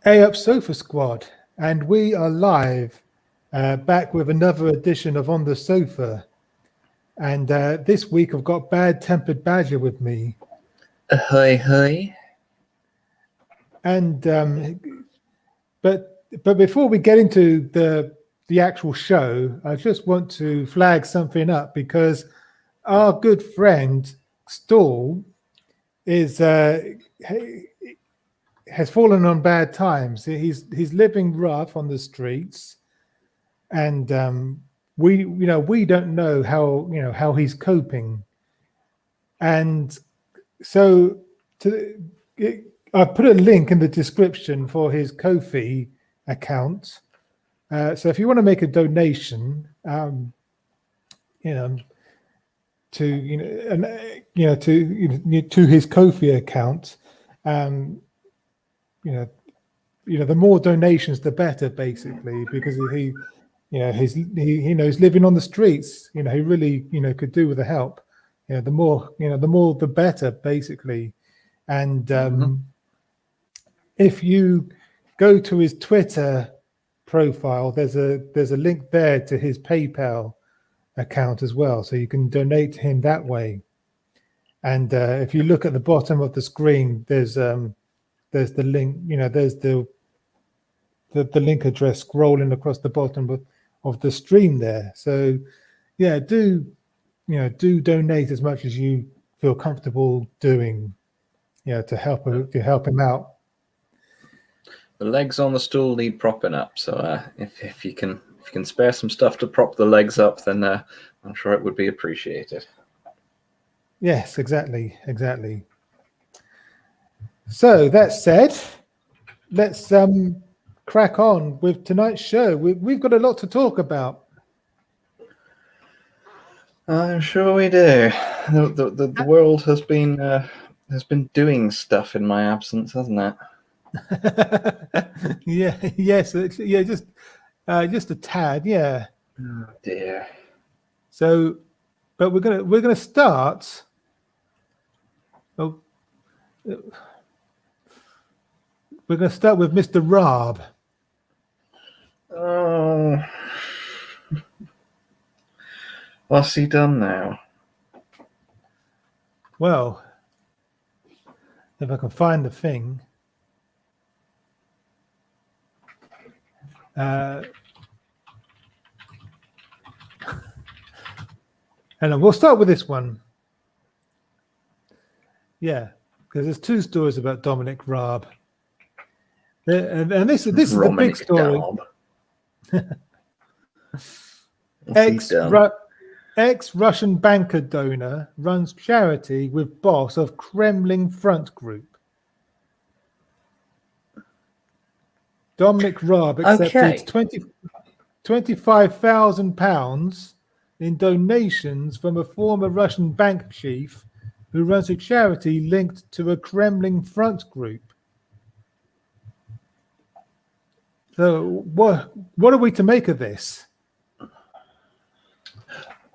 Hey up, Sofa Squad, and we are live, back with another edition of On the Sofa. And this week I've got Bad Tempered Badger with me. Ahoy, hoy. And but before we get into the actual show, I just want to flag something up because our good friend Stall is has fallen on bad times. He's living rough on the streets, and we don't know how he's coping. And so I've put a link in the description for his Ko-fi account. So if you want to make a donation, to his Ko-fi account, the more donations, the better, basically, because he's living on the streets. He really could do with the help. The more the better, basically. And if you go to his Twitter profile, there's a link there to his PayPal account as well, so you can donate to him that way. And if you look at the bottom of the screen, there's the link. There's the link address scrolling across the bottom of the stream there. So yeah, do donate as much as you feel comfortable doing, to help him out. The legs on the stool need propping up, so if you can spare some stuff to prop the legs up, then I'm sure it would be appreciated. Yes, exactly. So that said, let's crack on with tonight's show. We've got a lot to talk about. I'm sure we do. The world has been doing stuff in my absence, hasn't it? Just a tad, yeah. Oh dear. So, but we're gonna start. Oh, we're gonna start with Mr. Rob. Oh, what's he done now? Well, if I can find the thing. And we'll start with this one. Yeah, because there's two stories about Dominic Raab. And this is the big story. Ex-Russian banker donor runs charity with boss of Kremlin Front Group. Dominic Raab accepted £25,000 in donations from a former Russian bank chief who runs a charity linked to a Kremlin Front Group. So what are we to make of this?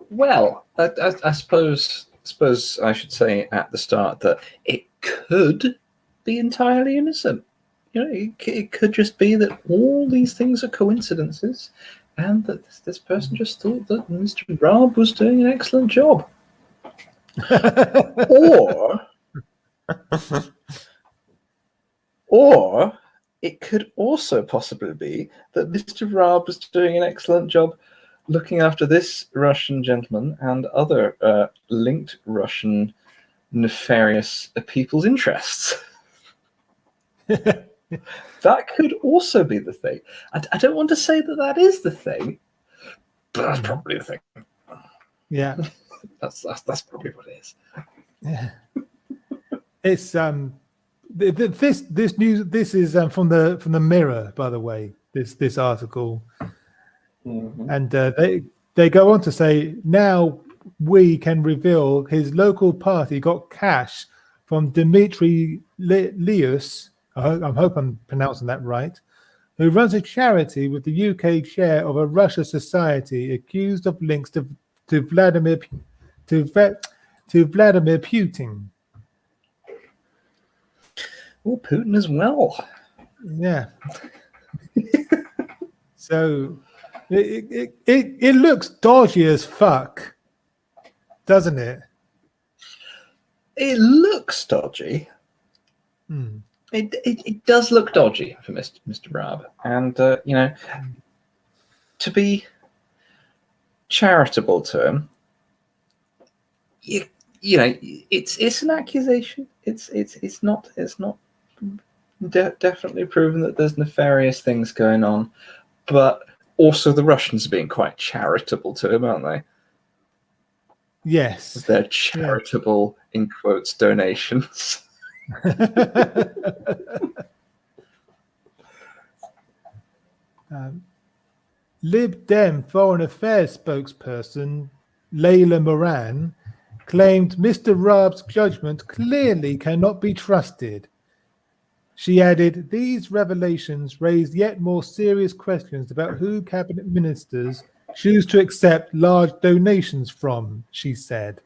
Well, I suppose I should say at the start that it could be entirely innocent. It could just be that all these things are coincidences, and that this person just thought that Mr. Raab was doing an excellent job. or it could also possibly be that Mr. Raab was doing an excellent job looking after this Russian gentleman and other linked Russian nefarious people's interests. That could also be the thing. I don't want to say that is the thing, but that's probably the thing. Yeah, that's probably what it is. Yeah, it's this news. This is from the Mirror, by the way. This article, and they go on to say now we can reveal his local party got cash from Dmitry Lius. I hope I'm pronouncing that right. Who runs a charity with the UK chair of a Russia society accused of links to Vladimir Putin. Oh, Putin as well. Yeah. So it looks dodgy as fuck, doesn't it? It looks dodgy. Hmm. It does look dodgy for Mr. Raab, and you know, to be charitable to him, you know, it's an accusation. It's not definitely proven that there's nefarious things going on, but also the Russians are being quite charitable to him, aren't they? Yes. They're charitable, in quotes, donations. Lib Dem Foreign Affairs spokesperson Layla Moran claimed Mr. Raab's judgment clearly cannot be trusted. She added, these revelations raise yet more serious questions about who cabinet ministers choose to accept large donations from, she said.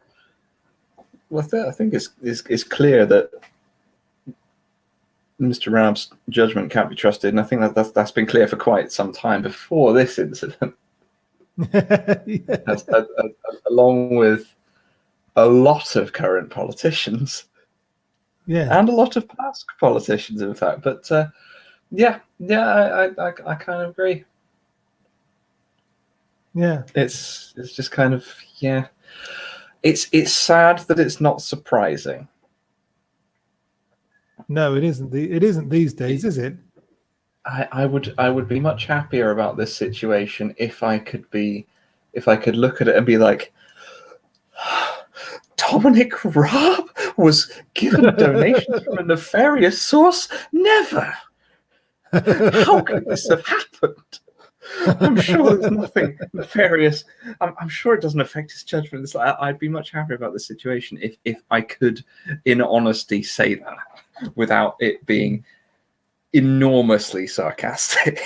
Well, I think it's clear that Mr. Raab's judgment can't be trusted, and I think that's been clear for quite some time before this incident. Along with a lot of current politicians, and a lot of past politicians, in fact. But I kind of agree. Yeah, it's just kind of It's sad that it's not surprising. No, it isn't. It isn't these days, is it? I would be much happier about this situation if I could look at it and be like, Dominic Raab was given donations from a nefarious source? Never. How could this have happened? I'm sure there's nothing nefarious. I'm sure it doesn't affect his judgment. I'd be much happier about the situation if I could, in honesty, say that without it being enormously sarcastic.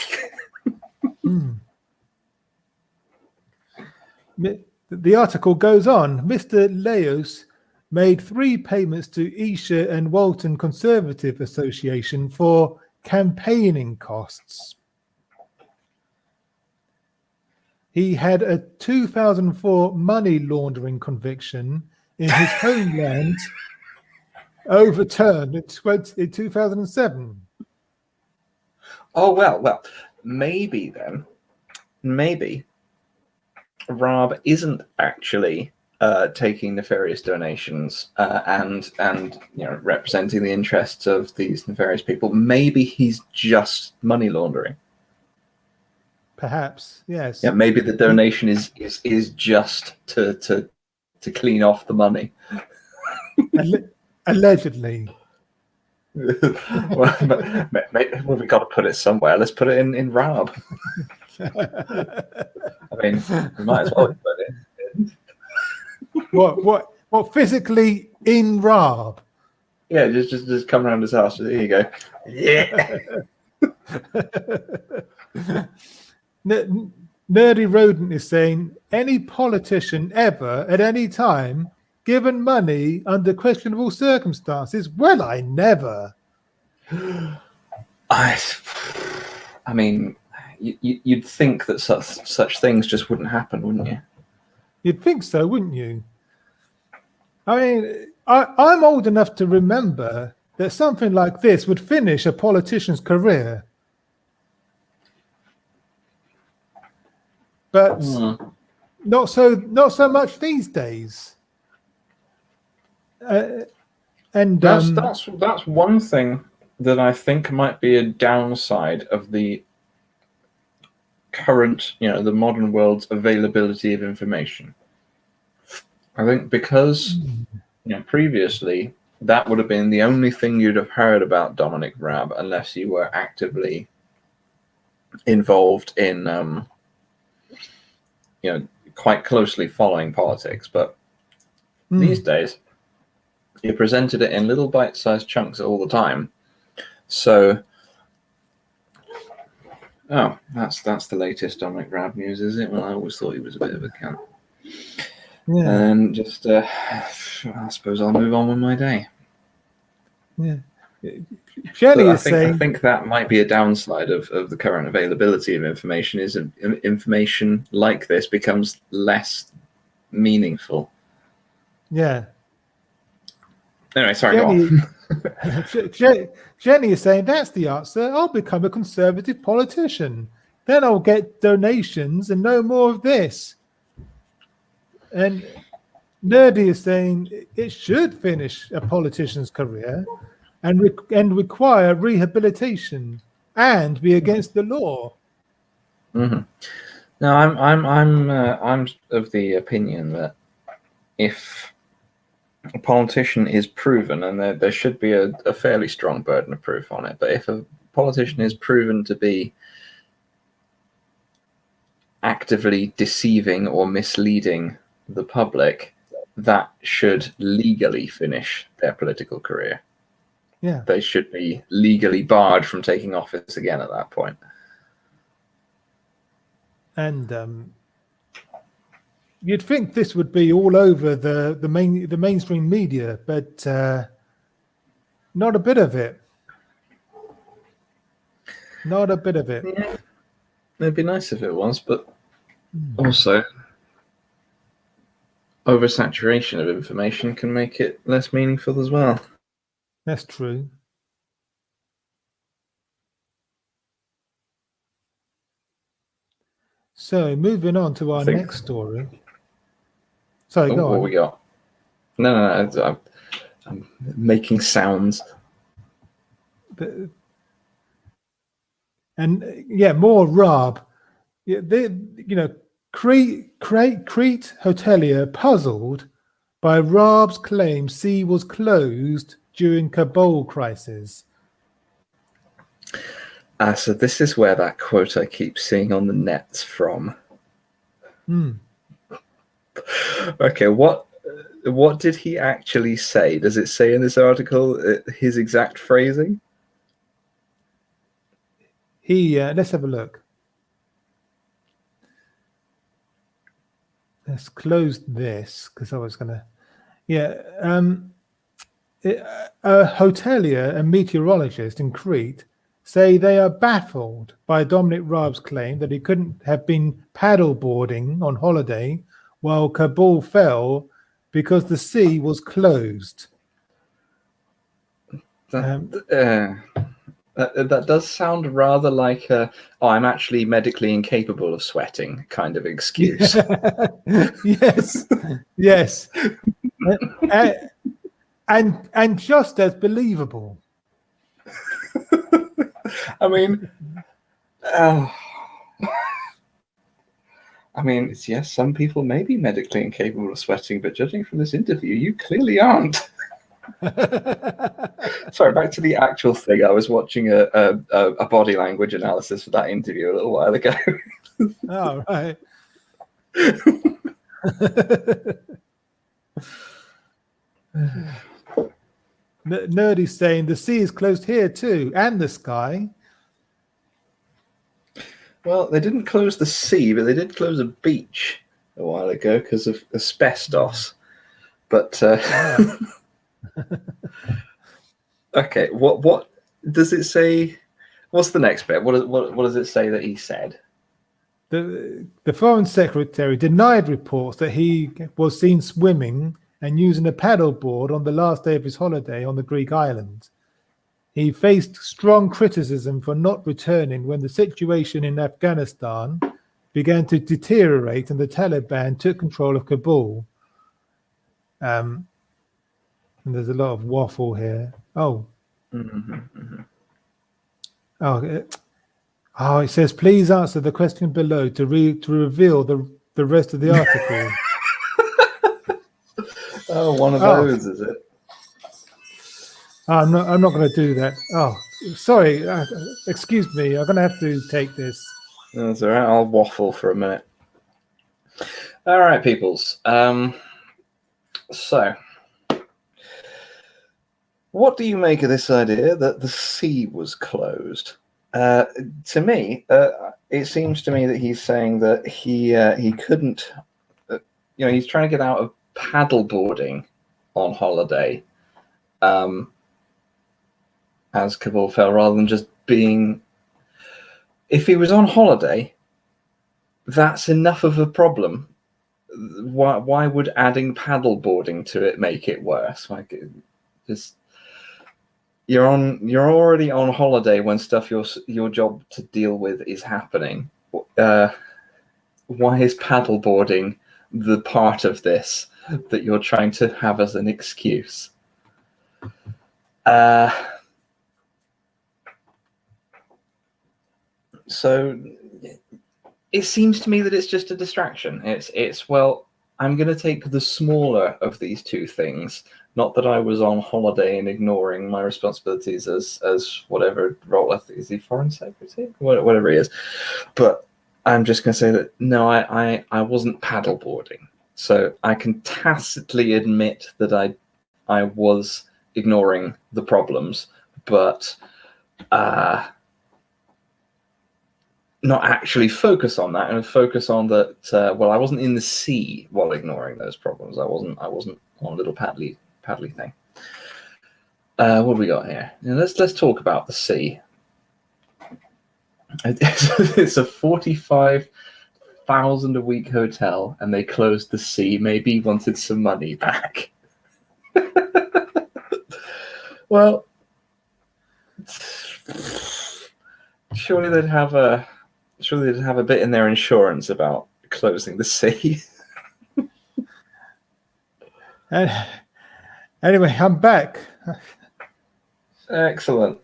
The article goes on. Mr. Leos made 3 payments to Esher and Walton Conservative Association for campaigning costs. He had a 2004 money laundering conviction in his homeland overturned in 2007. Oh, well, maybe Raab isn't actually taking nefarious donations and representing the interests of these nefarious people. Maybe he's just money laundering. Perhaps, yes. Yeah, maybe the donation is just to clean off the money. Allegedly. Well, we've got to put it somewhere. Let's put it in Raab. I mean, we might as well put it in. What physically in Raab? Yeah, just come around his house. There you go. Yeah. Nerdy Rodent is saying, any politician ever at any time given money under questionable circumstances? Well, I never. I mean, you'd think that such things just wouldn't happen, wouldn't you? You'd think so, wouldn't you? I mean, I'm old enough to remember that something like this would finish a politician's career. But not so much these days. And that's one thing that I think might be a downside of the current, the modern world's availability of information. I think because previously that would have been the only thing you'd have heard about Dominic Raab unless you were actively involved in quite closely following politics. But these days you presented it in little bite-sized chunks all the time. So that's the latest Dominic Raab news, is it? Well, I always thought he was a bit of a cunt. Yeah. And just I suppose I'll move on with my day. Yeah. Jenny But I is think saying, that might be a downside of the current availability of information. Is information like this becomes less meaningful. yeah. Anyway, sorry, go Jenny, on. Jenny is saying that's the answer. I'll become a conservative politician. Then I'll get donations and no more of this. And Nerdy is saying it should finish a politician's career and require rehabilitation and be against the law. Mm-hmm. No, I'm of the opinion that if a politician is proven, and there should be a fairly strong burden of proof on it, but if a politician is proven to be actively deceiving or misleading the public, that should legally finish their political career. Yeah. They should be legally barred from taking office again at that point. And you'd think this would be all over the mainstream media, but not a bit of it. Not a bit of it. Yeah, it'd be nice if it was, but also oversaturation of information can make it less meaningful as well. That's true. So moving on to our next story. Sorry, go on. What we got? No, I'm making sounds. And yeah, more Rob. Yeah, Crete hotelier puzzled by Rob's claim sea was closed during Kabul crisis. So this is where that quote I keep seeing on the net's from. Okay, what did he actually say? Does it say in this article his exact phrasing? Let's have a look. Let's close this because I was gonna. Yeah, a hotelier and meteorologist in Crete say they are baffled by Dominic Raab's claim that he couldn't have been paddleboarding on holiday while Kabul fell because the sea was closed. That does sound rather like I'm actually medically incapable of sweating kind of excuse. Yes. And just as believable. I mean, yes, some people may be medically incapable of sweating, but judging from this interview, you clearly aren't. Sorry, back to the actual thing. I was watching a body language analysis for that interview a little while ago. Oh, right. Nerdy's saying the sea is closed here too, and the sky. Well, they didn't close the sea, but they did close a beach a while ago because of asbestos. But okay, what does it say? What's the next bit? What does it say that he said? The foreign secretary denied reports that he was seen swimming and using a paddleboard on the last day of his holiday on the Greek island. He faced strong criticism for not returning when the situation in Afghanistan began to deteriorate and the Taliban took control of Kabul. And there's a lot of waffle here. Oh. Oh, it says, please answer the question below to reveal the rest of the article. Oh, one of those, is it? I'm not going to do that. Oh, sorry. Excuse me. I'm going to have to take this. That's all right. I'll waffle for a minute. All right, peoples. So, what do you make of this idea that the sea was closed? To me, it seems to me that he's saying that he couldn't. He's trying to get out of paddleboarding on holiday. as Cabal fell, rather than just being. If he was on holiday, that's enough of a problem. Why would adding paddleboarding to it make it worse? Like, just you're already on holiday when stuff your job to deal with is happening. Why is paddleboarding the part of this that you're trying to have as an excuse? So it seems to me that it's just a distraction. It's well, I'm going to take the smaller of these two things. Not that I was on holiday and ignoring my responsibilities as whatever role, is he foreign secretary? Whatever he is. But I'm just going to say that, no, I wasn't paddleboarding. So I can tacitly admit that I was ignoring the problems, but not actually focus on that, and focus on that. Well, I wasn't in the sea while ignoring those problems. I wasn't on a little paddly thing. What have we got here? Now, let's talk about the sea. It's a 45,000 a week hotel, and they closed the sea. Maybe he wanted some money back. Well, surely they'd have a bit in their insurance about closing the sea. And anyway, I'm back. Excellent.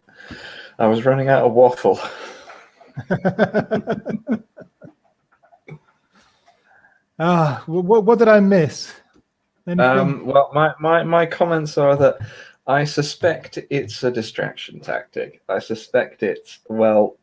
I was running out of waffle. What did I miss? Well, my comments are that I suspect it's a distraction tactic. I suspect it's, well,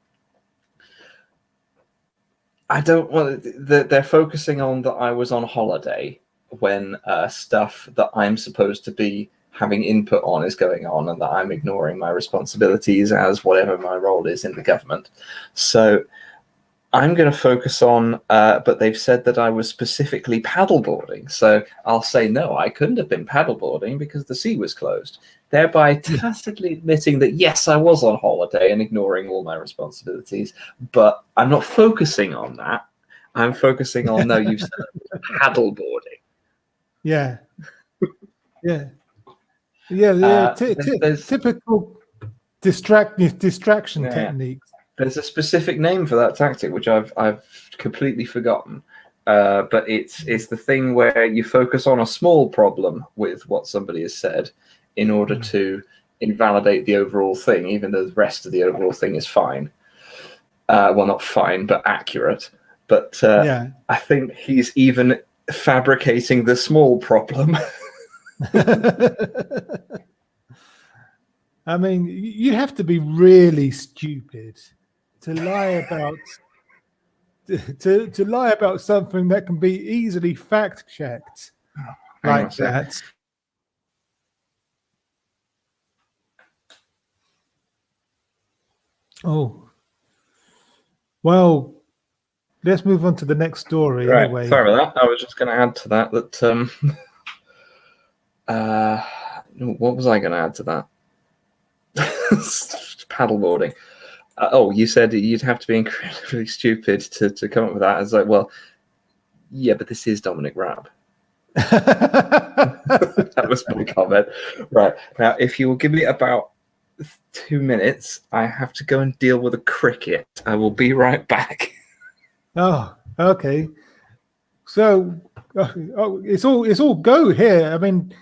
I don't want that they're focusing on that I was on holiday when stuff that I'm supposed to be having input on is going on, and that I'm ignoring my responsibilities as whatever my role is in the government. So I'm going to focus on, but they've said that I was specifically paddleboarding. So I'll say, no, I couldn't have been paddleboarding because the sea was closed, thereby tacitly admitting that, yes, I was on holiday and ignoring all my responsibilities, but I'm not focusing on that. I'm focusing on, no, you've said paddleboarding. Yeah. Typical distraction techniques. There's a specific name for that tactic, which I've completely forgotten. But it's the thing where you focus on a small problem with what somebody has said in order to invalidate the overall thing, even though the rest of the overall thing is fine. Well, not fine, but accurate. But I think he's even fabricating the small problem. I mean, you have to be really stupid to lie about to lie about something that can be easily fact checked like that. Oh, well, let's move on to the next story. Right. Anyway, Sorry about that. I was just going to add to that what was I going to add to that? Paddleboarding. You said you'd have to be incredibly stupid to come up with that. It's like, well, yeah, but this is Dominic Raab. That was my comment. Right. Now, if you will give me about 2 minutes, I have to go and deal with a cricket. I will be right back. Oh, okay. So it's all go here. I mean,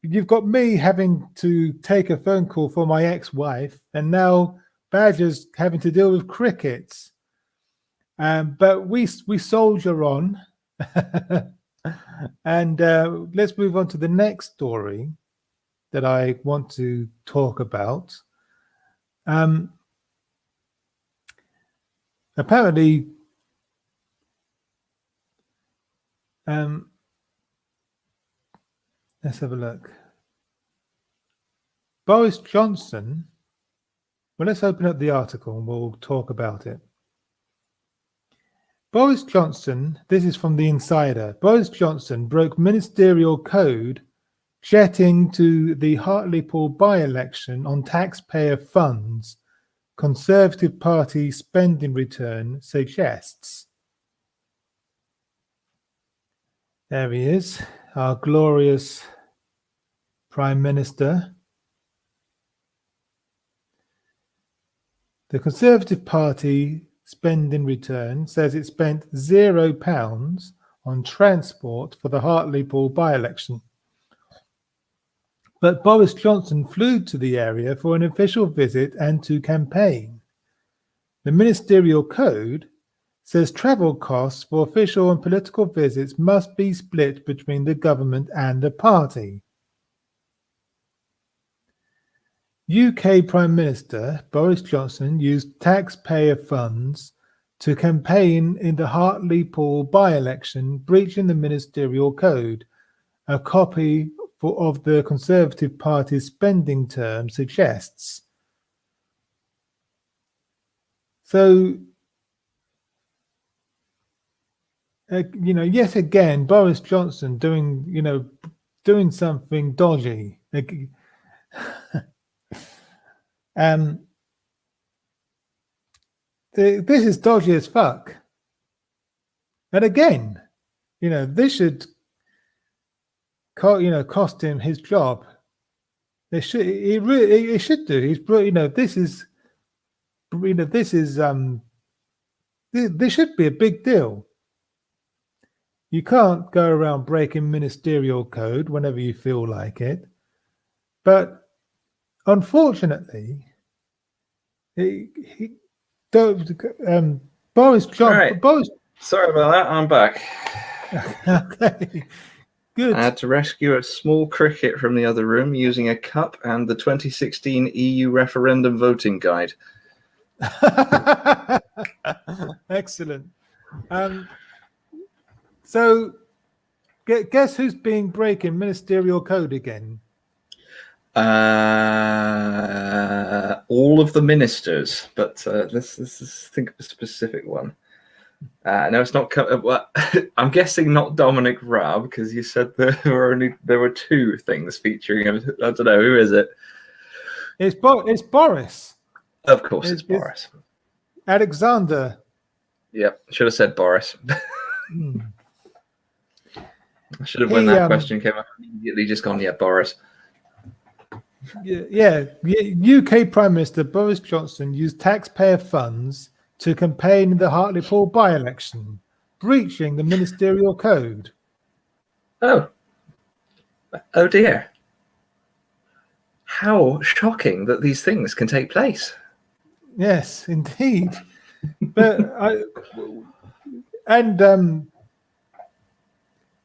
you've got me having to take a phone call for my ex-wife, and now Badger's having to deal with crickets. But we soldier on, and let's move on to the next story that I want to talk about. Apparently, let's have a look. Boris Johnson. Well, let's open up the article and we'll talk about it. Boris Johnson, this is from The Insider. Boris Johnson broke ministerial code jetting to the Hartlepool by-election on taxpayer funds, Conservative Party spending return suggests. There he is, our glorious Prime Minister. The Conservative Party spending return says it spent £0 on transport for the Hartlepool by-election. But Boris Johnson flew to the area for an official visit and to campaign. The ministerial code says travel costs for official and political visits must be split between the government and the party. UK Prime Minister Boris Johnson used taxpayer funds to campaign in the Hartlepool by-election, breaching the ministerial code. A copy of the Conservative Party's spending term suggests. So, yet again, Boris Johnson doing something dodgy. This is dodgy as fuck. And again, this should cost him his job. It should do. This should be a big deal. You can't go around breaking ministerial code whenever you feel like it. But unfortunately, Boris Johnson. Right. Sorry about that. I'm back. Okay. Good. I had to rescue a small cricket from the other room using a cup and the 2016 EU referendum voting guide. Excellent. So, guess who's been breaking ministerial code again? All of the ministers, but let's think of a specific one. No, it's not. Well, I'm guessing not Dominic Raab, because you said there were two things featuring him. I don't know, who is it? It's Boris. Of course, it's Boris. Alexander. Yep, should have said Boris. I should have, when that question came up, immediately just gone, yeah, Boris. Yeah. UK Prime Minister Boris Johnson used taxpayer funds to campaign in the Hartlepool by-election, breaching the ministerial code. Oh dear. How shocking that these things can take place. Yes, indeed. But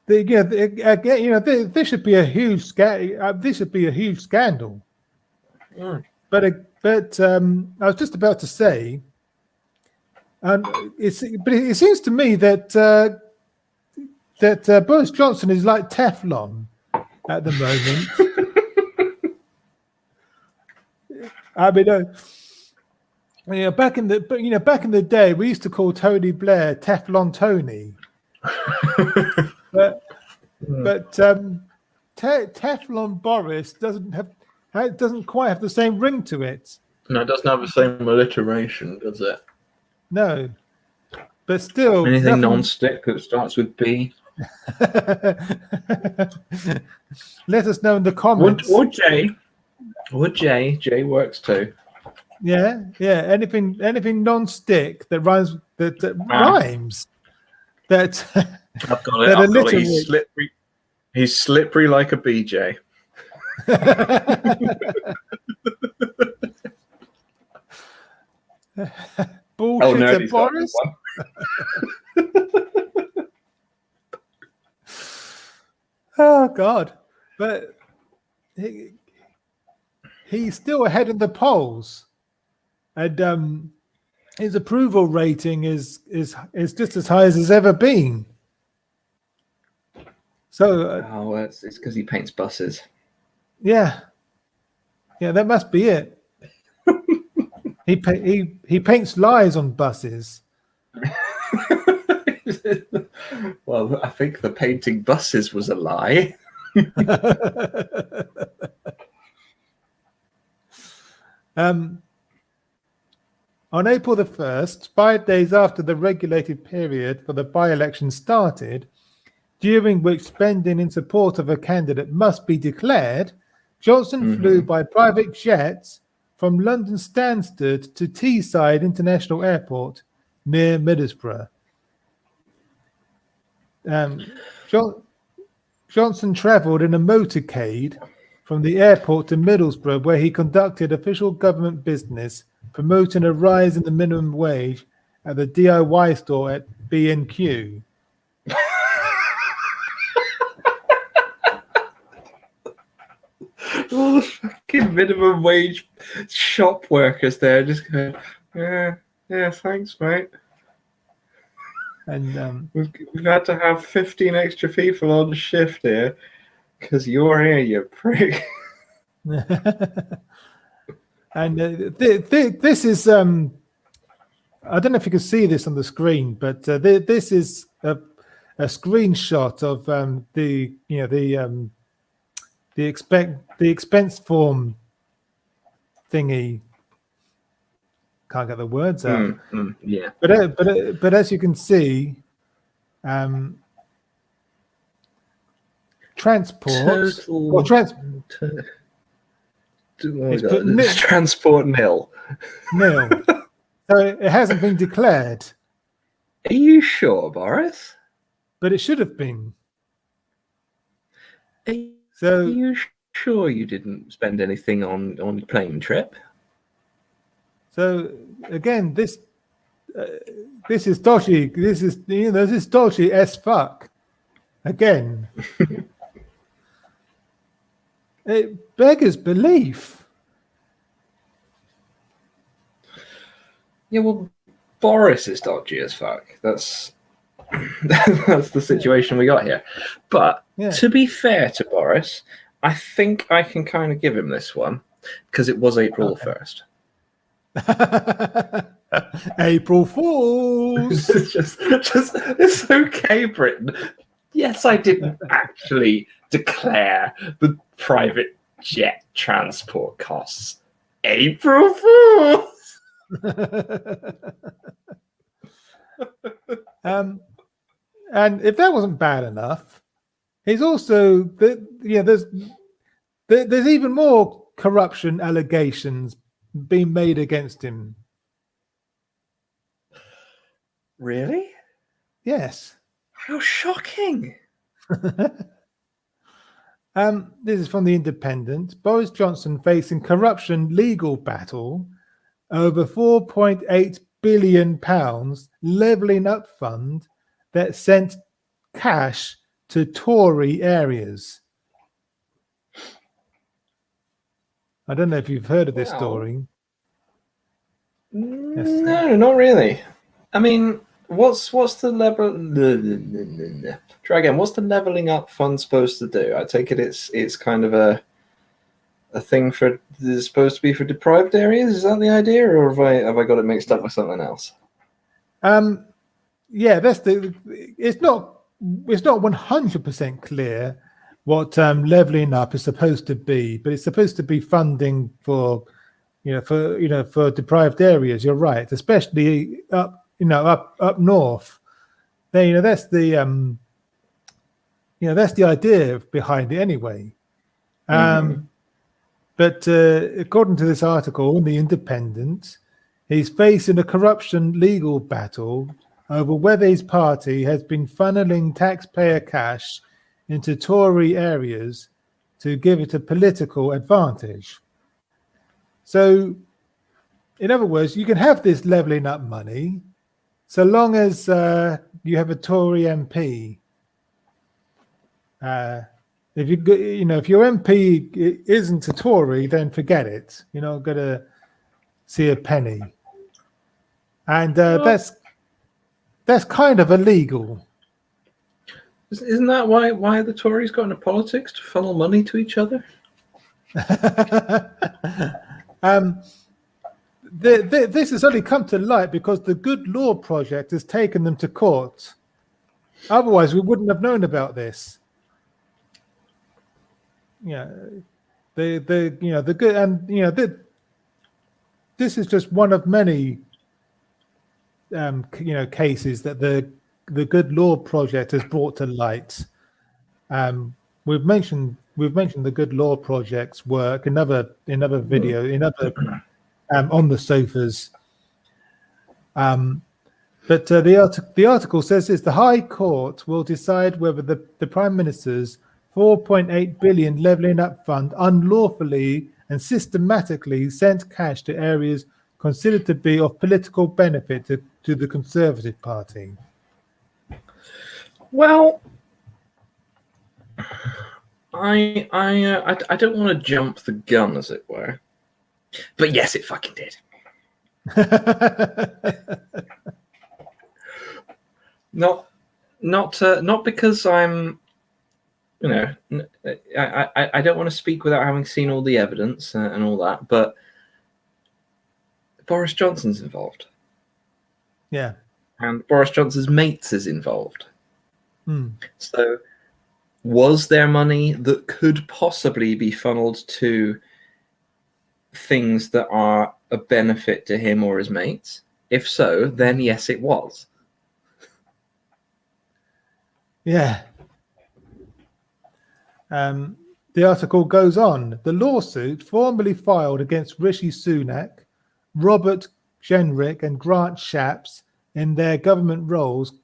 this should be a huge scandal. Mm. But I was just about to say, it seems to me that Boris Johnson is like Teflon at the moment. I mean, back in the day, we used to call Tony Blair Teflon Tony. but Teflon Boris doesn't quite have the same ring to it. No, it doesn't have the same alliteration, does it? No, but still, anything non-stick that starts with B. Let us know in the comments. Or J. Or J. J works too. Yeah. Anything non-stick that rhymes. Rhymes. That I've got it. I've got it. He's slippery. He's slippery like a BJ. Bullshit, Boris. Oh God! But he's still ahead in the polls, and his approval rating is just as high as it's ever been. So, it's because he paints buses. Yeah, that must be it. He paints lies on buses. Well, I think the painting buses was a lie. On April the 1st, 5 days after the regulated period for the by-election started, during which spending in support of a candidate must be declared, Johnson flew by private jets from London Stansted to Teesside International Airport near Middlesbrough. Johnson travelled in a motorcade from the airport to Middlesbrough, where he conducted official government business, promoting a rise in the minimum wage at the DIY store at B&Q. All the fucking minimum wage shop workers there just going, yeah, thanks, mate. And we've had to have 15 extra people on shift here because you're here, you prick. And this is I don't know if you can see this on the screen, but this is a screenshot of the expense form thingy. Can't get the words out. Yeah, but as you can see, transport transport nil. Nil. So it hasn't been declared. Are you sure, Boris? But it should have been. Are you sure you didn't spend anything on your plane trip? So again, this is dodgy. This is dodgy as fuck. Again, it beggars belief. Yeah, well, Boris is dodgy as fuck. That's the situation we got here. But to be fair to Boris, I think I can kind of give him this one because it was April the 1st. April Fools. It's okay, Britain. Yes, I didn't actually declare the private jet transport costs. April Fools. And if that wasn't bad enough, he's also there's even more corruption allegations being made against him. Really? Yes. How shocking. This is from The Independent. Boris Johnson facing corruption legal battle over £4.8 billion levelling up fund that sent cash to Tory areas. I don't know if you've heard of this story. No, not really. I mean, what's the level? Try again. What's the leveling up fund supposed to do? I take it it's kind of a thing for it's supposed to be for deprived areas. Is that the idea, or have I got it mixed up with something else? Yeah, that's it's not 100% clear what leveling up is supposed to be, but it's supposed to be funding for deprived areas. You're right, especially up north. There, that's the idea behind it anyway. But according to this article in The Independent, he's facing a corruption legal battle over whether his party has been funneling taxpayer cash into Tory areas to give it a political advantage. So, in other words, you can have this levelling up money so long as you have a Tory MP. If your MP isn't a Tory, then forget it. You're not going to see a penny. And that's kind of illegal. Isn't that why the Tories got into politics, to funnel money to each other? This has only come to light because the Good Law Project has taken them to court. Otherwise, we wouldn't have known about this. the good, and this is just one of many cases that the Good Law Project has brought to light. We've mentioned the Good Law Project's work, another video, on the sofas. But the article says this: the High Court will decide whether the Prime Minister's 4.8 billion levelling up fund unlawfully and systematically sent cash to areas considered to be of political benefit to the Conservative Party. Well, I don't want to jump the gun, as it were, but yes, it fucking did. Not because I'm, I don't want to speak without having seen all the evidence and all that, but Boris Johnson's involved. Yeah. And Boris Johnson's mates is involved. So was there money that could possibly be funneled to things that are a benefit to him or his mates? If so, then yes, it was. Yeah. The article goes on. The lawsuit formally filed against Rishi Sunak, Robert Jenrick, and Grant Shapps in their government roles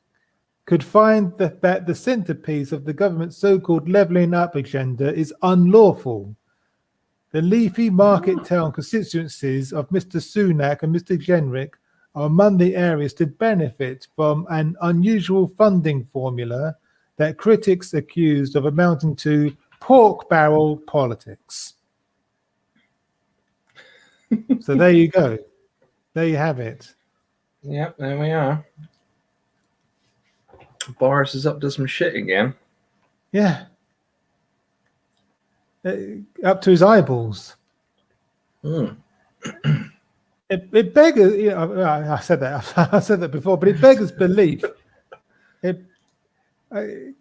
could find that the centerpiece of the government's so-called levelling up agenda is unlawful. The leafy market town constituencies of Mr. Sunak and Mr. Jenrick are among the areas to benefit from an unusual funding formula that critics accused of amounting to pork barrel politics. So there you go. There you have it. Yep, there we are. Boris is up to some shit again. Yeah. Up to his eyeballs. It beggars, I said that before, but it beggars belief. I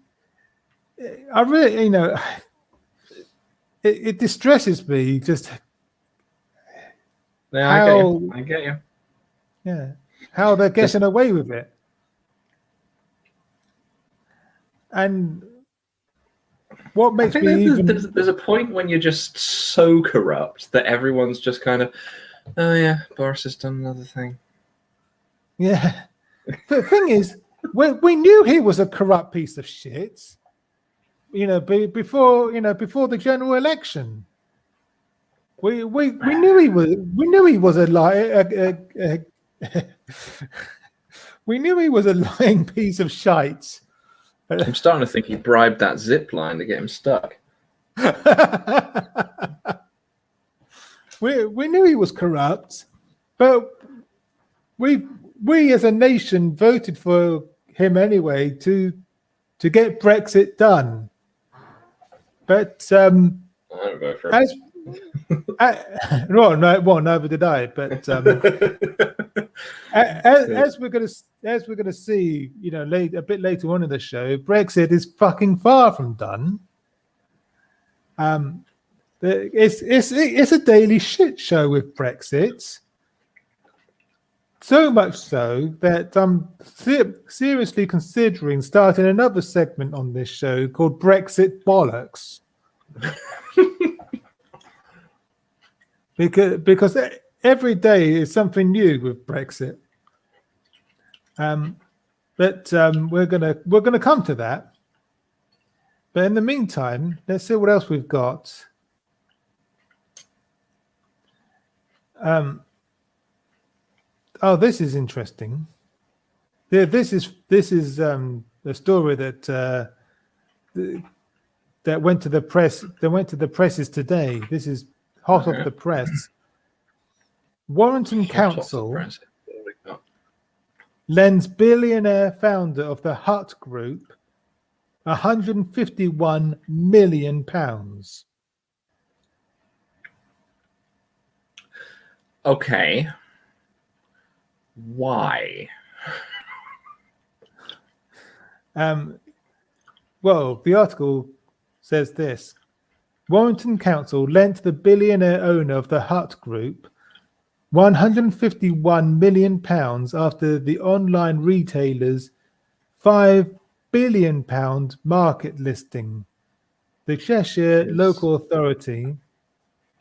really, it distresses me just I get you. Yeah, how they're getting away with it. And what makes me even... There's a point when you're just so corrupt that everyone's just kind of, oh yeah, Boris has done another thing. Yeah. The thing is, we knew he was a corrupt piece of shit, before the general election. We knew he was a we knew he was a lying piece of shite. I'm starting to think he bribed that zip line to get him stuck. We knew he was corrupt, but we as a nation voted for him anyway to get Brexit done. But I don't vote for him. Neither did I. But as we're gonna see, a bit later on in the show, Brexit is fucking far from done. It's a daily shit show with Brexit. So much so that I'm seriously considering starting another segment on this show called Brexit Bollocks. Because every day is something new with Brexit. But we're gonna come to that. But in the meantime, let's see what else we've got. This is interesting. This is the story that went to the press. That went to the presses today. This is hot off the press. Warrington Council lends billionaire founder of the Hut Group £151 million. Okay. Why? Well, the article says this. Warrington Council lent the billionaire owner of the Hut Group £151 million after the online retailer's £5 billion market listing. The Cheshire local authority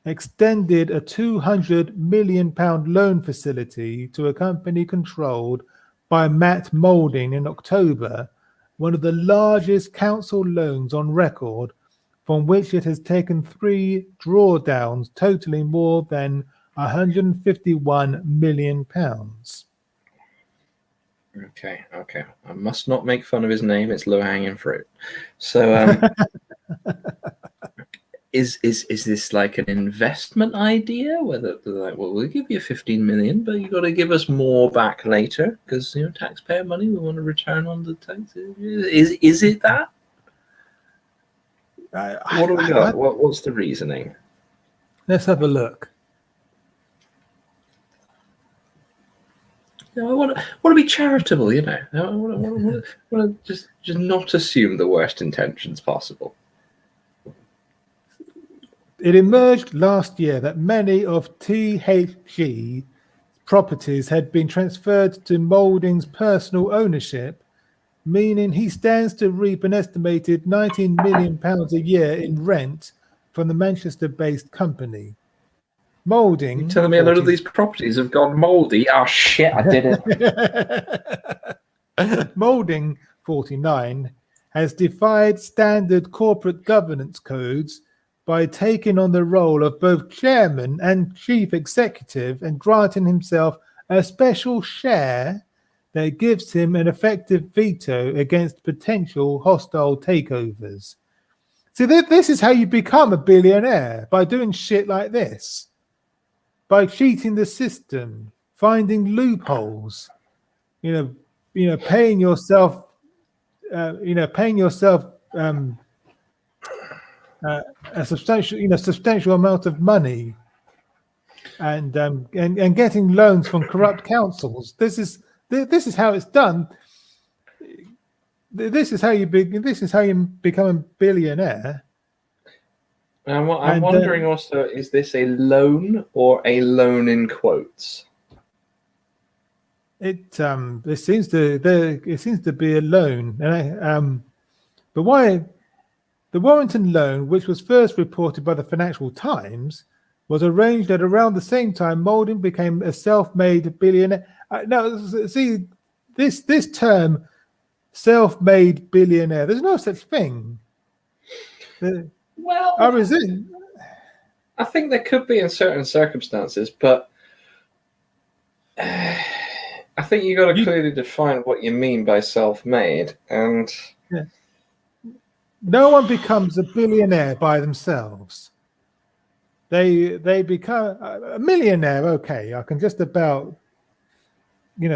extended a £200 million loan facility to a company controlled by Matt Moulding in October, one of the largest council loans on record, from which it has taken 3 drawdowns totaling more than £151 million. Okay. I must not make fun of his name. It's low-hanging fruit. So, is this like an investment idea? Whether they're like, well, we'll give you 15 million, but you got to give us more back later because taxpayer money. We want a return on the tax. Is it that? What do we got? What's the reasoning? Let's have a look. I want to be charitable, I want to just not assume the worst intentions possible. It emerged last year that many of THG properties had been transferred to Moulding's personal ownership, meaning he stands to reap an estimated £19 million a year in rent from the Manchester-based company. Moulding. You're telling me a lot of these properties have gone mouldy? Oh shit! I did it. Moulding, 49, has defied standard corporate governance codes by taking on the role of both chairman and chief executive and granting himself a special share that gives him an effective veto against potential hostile takeovers. See, this is how you become a billionaire, by doing shit like this. By cheating the system, finding loopholes, paying yourself, a substantial amount of money, and getting loans from corrupt councils. This is how it's done. This is how you become a billionaire. And what I'm wondering also, is this a loan or a loan in quotes? It seems to be a loan, and but why? The Warrington loan, which was first reported by the Financial Times, was arranged at around the same time Moulding became a self-made billionaire. Now, see, this term, self-made billionaire, there's no such thing. Well, I think there could be in certain circumstances, but I think you got to clearly define what you mean by self-made. And no one becomes a billionaire by themselves. They become a millionaire. Okay, I can just about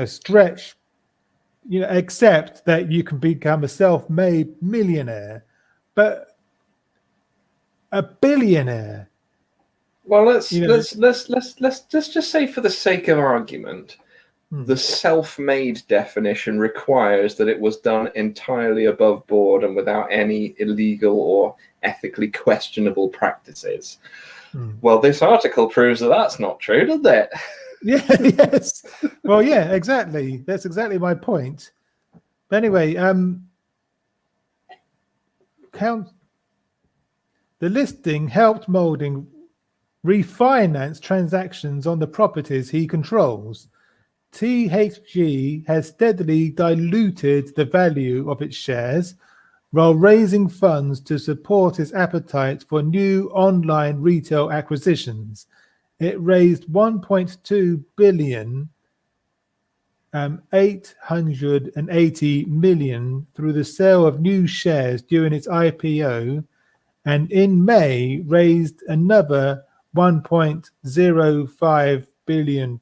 stretch, accept that you can become a self-made millionaire, but a billionaire. Well, let's just say, for the sake of argument, the self-made definition requires that it was done entirely above board and without any illegal or ethically questionable practices. Well, this article proves that that's not true, doesn't it? Yes. Well, yeah, exactly. That's exactly my point. But anyway, the listing helped Moulding refinance transactions on the properties he controls. THG has steadily diluted the value of its shares while raising funds to support its appetite for new online retail acquisitions. It raised $1.2 billion, 880 million through the sale of new shares during its IPO, and in May raised another $1.05 billion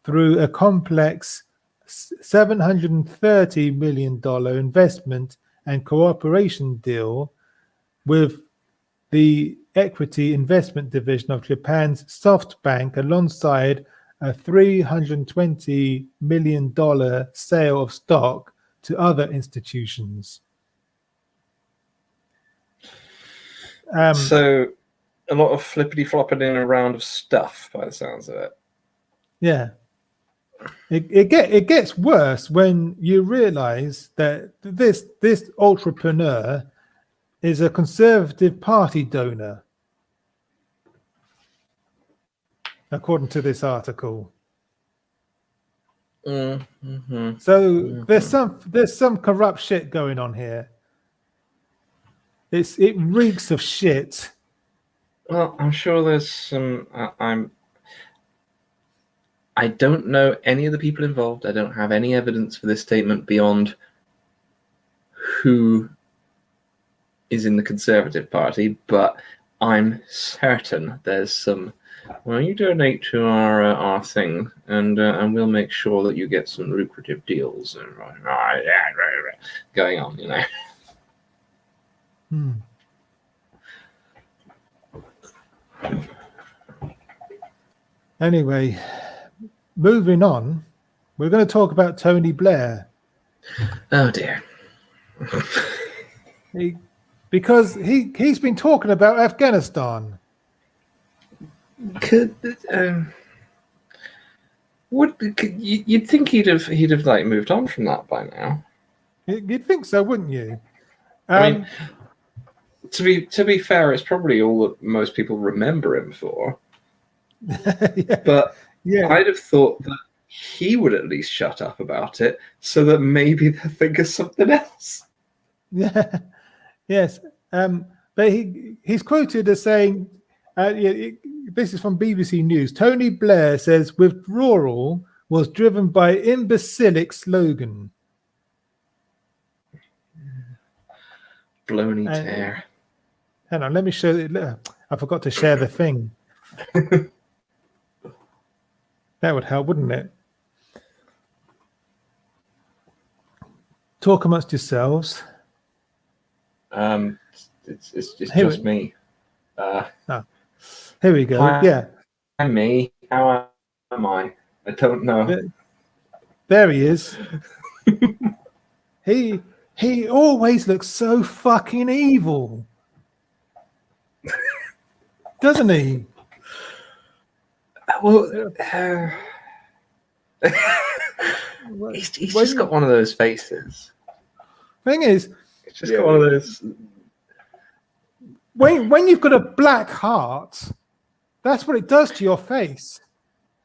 through a complex $730 million investment and cooperation deal with the equity investment division of Japan's SoftBank, alongside a $320 million sale of stock to other institutions. So a lot of flippity flopping in around of stuff, by the sounds of it. Yeah. It gets worse when you realise that this entrepreneur is a Conservative Party donor, according to this article. Mm-hmm. So there's some corrupt shit going on here. It reeks of shit. Well, I'm sure there's some. I don't know any of the people involved. I don't have any evidence for this statement beyond who is in the Conservative Party, but I'm certain there's some. Well, you donate to our thing, and we'll make sure that you get some lucrative deals and going on, you know. Anyway, moving on, we're going to talk about Tony Blair. Oh dear. Because he's been talking about Afghanistan. You'd think he'd have like moved on from that by now? You'd think so, wouldn't you? I mean, to be fair, it's probably all that most people remember him for. Yeah. But yeah, I'd have thought that he would at least shut up about it, so that maybe they'll think of something else. yeah, yes. But he's quoted as saying, this is from BBC News. Tony Blair says withdrawal was driven by imbecilic slogan. Blony tear. Hang on, let me show it. I forgot to share the thing. That would help, wouldn't it? Talk amongst yourselves. It's just me. Here we go. Hi, yeah. Me. How am I? I don't know. There he is. He always looks so fucking evil. Doesn't he? Well, he's just got one of those faces. Thing is, it's just got one of those. When you've got a black heart, that's what it does to your face.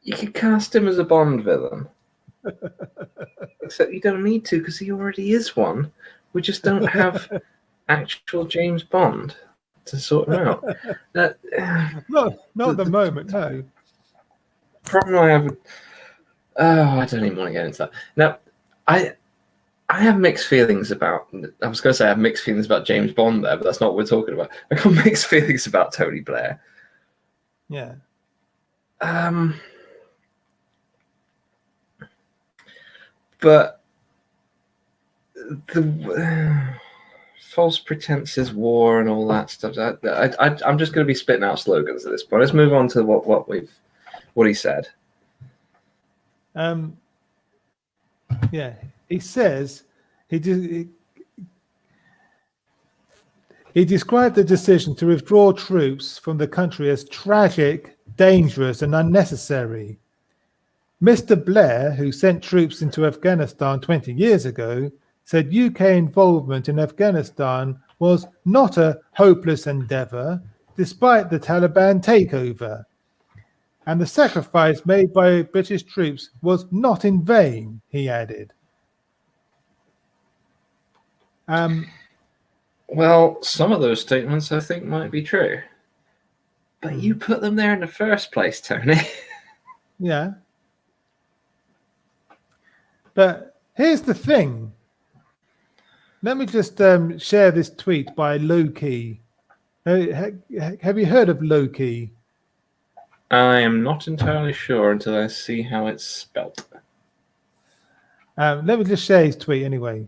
You could cast him as a Bond villain. Except you don't need to, because he already is one. We just don't have actual James Bond to sort him out. Not at the moment, no. Problem I have. I don't even want to get into that. Now, I have mixed feelings about. I was going to say I have mixed feelings about James Bond there, but that's not what we're talking about. I got mixed feelings about Tony Blair. Yeah. But the false pretenses war and all that stuff. I'm just going to be spitting out slogans at this point. Let's move on to what he said. Yeah, he says he described the decision to withdraw troops from the country as tragic, dangerous, and unnecessary. Mr. Blair, who sent troops into Afghanistan 20 years ago, said UK involvement in Afghanistan was not a hopeless endeavour, despite the Taliban takeover. And the sacrifice made by British troops was not in vain, he added. Well, some of those statements I think might be true. But you put them there in the first place, Tony. Yeah. But here's the thing. Let me just share this tweet by Loki. Have you heard of Loki? I am not entirely sure until I see how it's spelt. Let me just share his tweet anyway.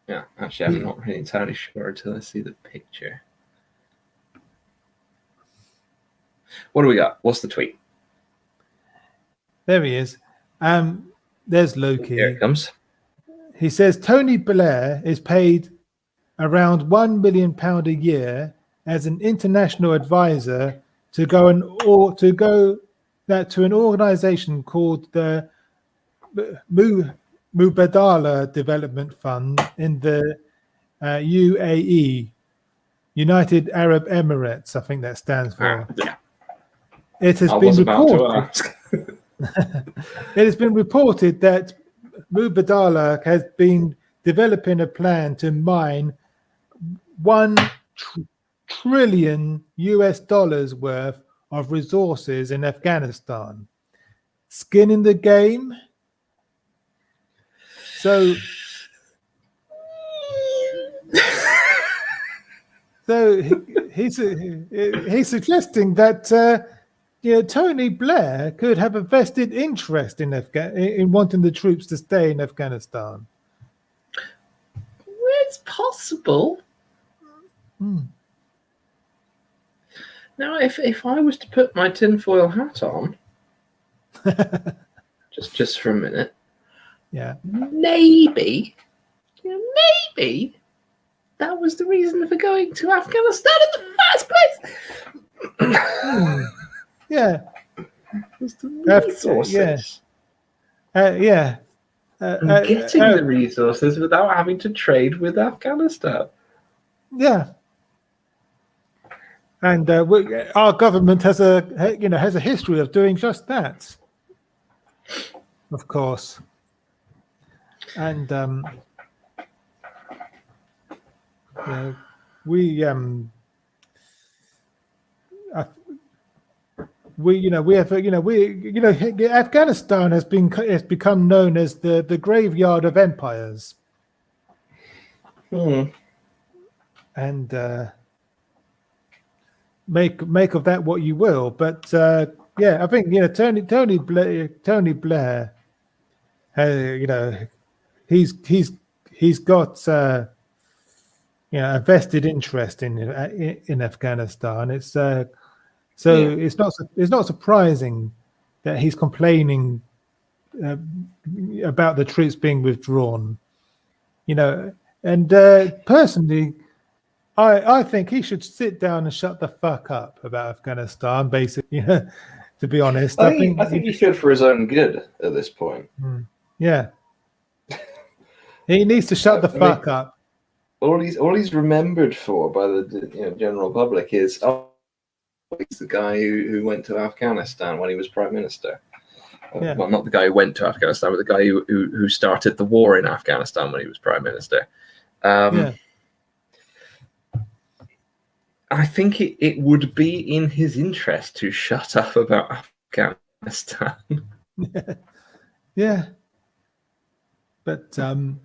Yeah, actually, I'm not really entirely sure until I see the picture. What do we got? What's the tweet? There he is. There's Loki. Here it comes. He says Tony Blair is paid around £1 million a year as an international advisor to go to an organization called the Mubadala Development Fund in the UAE, United Arab Emirates, I think that stands for. Yeah. It has I been was about to reported. ask. It has been reported that Mubadala has been developing a plan to mine $1 trillion worth of resources in Afghanistan. Skin in the game. So he's suggesting that Tony Blair could have a vested interest in wanting the troops to stay in Afghanistan. It's possible. Now, if I was to put my tinfoil hat on, just for a minute, yeah, maybe that was the reason for going to Afghanistan in the first place. Yeah, Was the resources. Yeah. Getting the resources without having to trade with Afghanistan. Yeah. And our government has a history of doing just that, of course. And Afghanistan has become known as the graveyard of empires. And make of that what you will, but I think Tony Blair, he's got a vested interest in Afghanistan. It's it's not surprising that he's complaining about the troops being withdrawn. And personally, I think he should sit down and shut the fuck up about Afghanistan, basically, to be honest. I think he should for his own good at this point. Yeah. He needs to shut the fuck up. All he's remembered for by the general public is, he's the guy who went to Afghanistan when he was Prime Minister. Well, not the guy who went to Afghanistan, but the guy who started the war in Afghanistan when he was Prime Minister. I think it would be in his interest to shut up about Afghanistan. Yeah. But the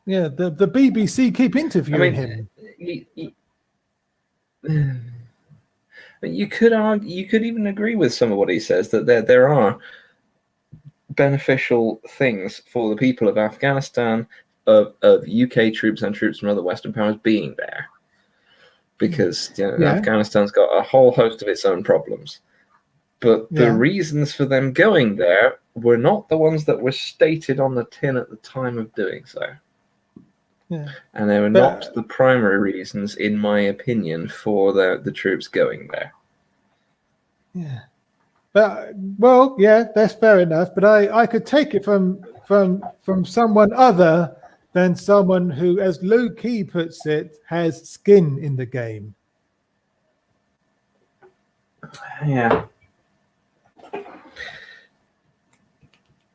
BBC keep interviewing him. You could argue, you could even agree with some of what he says, that there are beneficial things for the people of Afghanistan, of UK troops and troops from other Western powers being there. Because Afghanistan's got a whole host of its own problems. But the reasons for them going there were not the ones that were stated on the tin at the time of doing so. Yeah. And they were not the primary reasons, in my opinion, for the troops going there. Yeah. But that's fair enough. But I could take it from someone other than someone who, as Low Key puts it, has skin in the game. Yeah.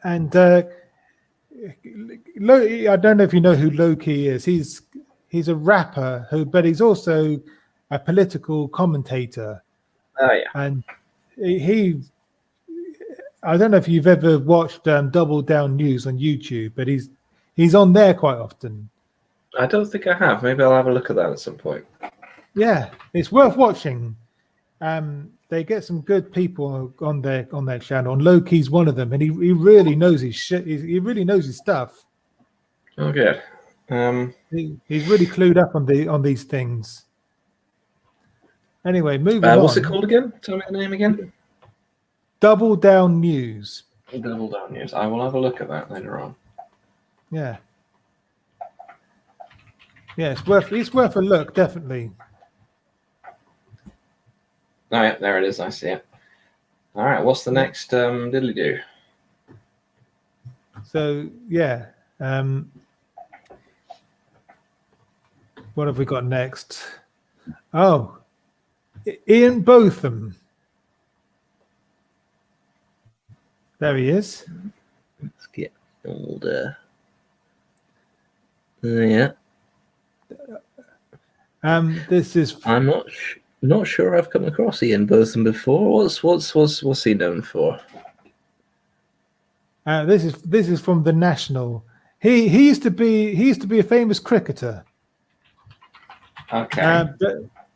And I don't know if you know who Low Key is. He's a rapper but he's also a political commentator. Oh yeah. And I don't know if you've ever watched Double Down News on YouTube, but he's on there quite often. I don't think I have. Maybe I'll have a look at that at some point. Yeah, it's worth watching. They get some good people on their channel, and Low Key's one of them, and he really knows his shit. He really knows his stuff. Oh, good. He's really clued up on these things. Anyway, moving on. What's it called again? Tell me the name again. Double Down News. Double Down News. I will have a look at that later on. Yeah. Yeah, it's worth a look, definitely. Oh, yeah, there it is. I see it. All right, what's the next diddly do? So yeah, what have we got next? Oh, Ian Botham. There he is. Let's get older. Yeah. This is I'm not sure I've come across Ian Botham before. What's he known for? this is from the National. He used to be a famous cricketer. Okay.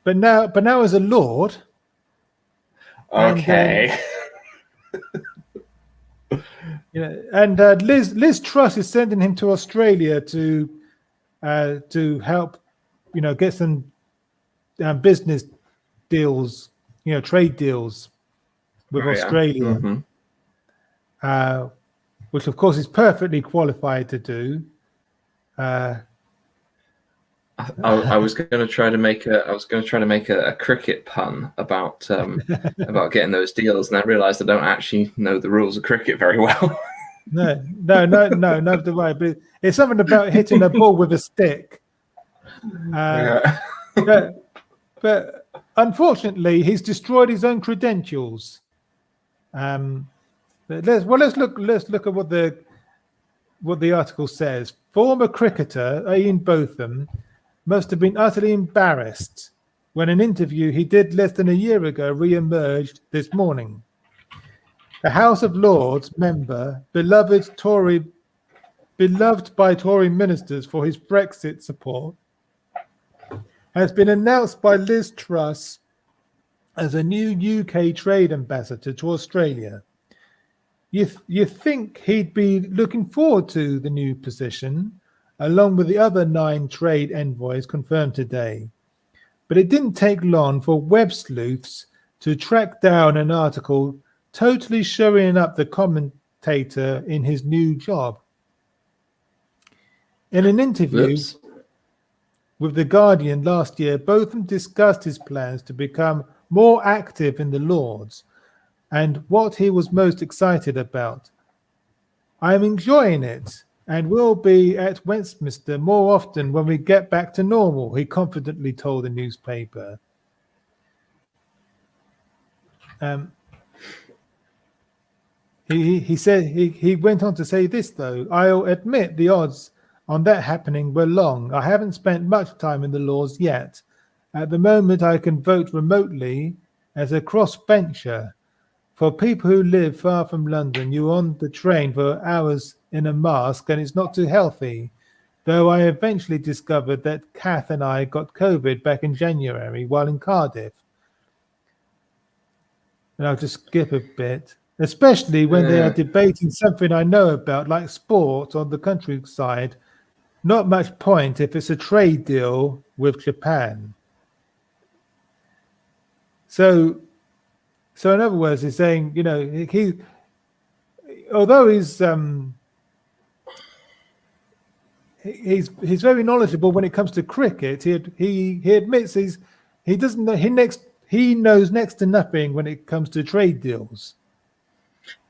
But now as a lord. Okay. And Liz Truss is sending him to Australia to help, get some business deals, trade deals with Australia, which of course is perfectly qualified to do. I was going to try to make a cricket pun about getting those deals, and I realised I don't actually know the rules of cricket very well. No, the way. But it's something about hitting a ball with a stick. But unfortunately, he's destroyed his own credentials. Let's look at what the article says. Former cricketer Ian Botham must have been utterly embarrassed when an interview he did less than a year ago re-emerged this morning. The House of Lords member, beloved by Tory ministers for his Brexit support, has been announced by Liz Truss as a new UK trade ambassador to Australia. You think he'd be looking forward to the new position, along with the other 9 trade envoys confirmed today. But it didn't take long for web sleuths to track down an article totally showing up the commentator in his new job. In an interview with The Guardian last year, Botham discussed his plans to become more active in the Lords and what he was most excited about. I am enjoying it and will be at Westminster more often when we get back to normal, he confidently told the newspaper. He said he went on to say this though. I'll admit the odds on that happening were long. I haven't spent much time in the Lords yet. At the moment, I can vote remotely as a crossbencher. For people who live far from London, you're on the train for hours in a mask and it's not too healthy. Though I eventually discovered that Kath and I got COVID back in January while in Cardiff. And I'll just skip a bit. Especially when they are debating something I know about, like sport on the countryside. Not much point if it's a trade deal with Japan. So in other words, he's saying, although he's very knowledgeable when it comes to cricket, he admits he knows next to nothing when it comes to trade deals.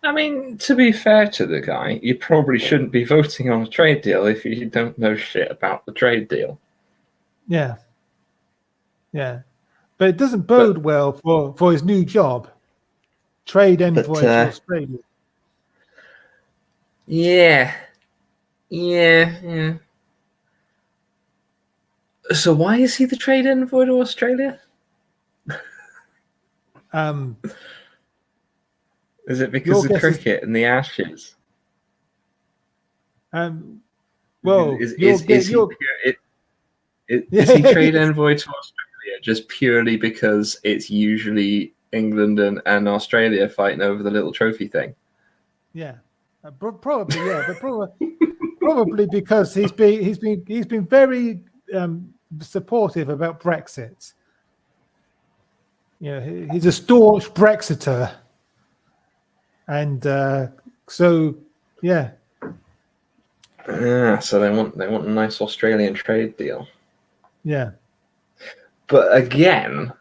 I mean, to be fair to the guy, you probably shouldn't be voting on a trade deal if you don't know shit about the trade deal. Yeah. But it doesn't bode well for his new job. Trade envoy to Australia. Yeah. So why is he the trade envoy to Australia? Is it because of cricket and the Ashes? Well, is he trade envoy to Australia just purely because it's usually England and Australia fighting over the little trophy thing? Yeah, probably. Yeah, but probably because he's been very supportive about Brexit. He's a staunch Brexiter. And so, yeah. So they want a nice Australian trade deal. Yeah. But again,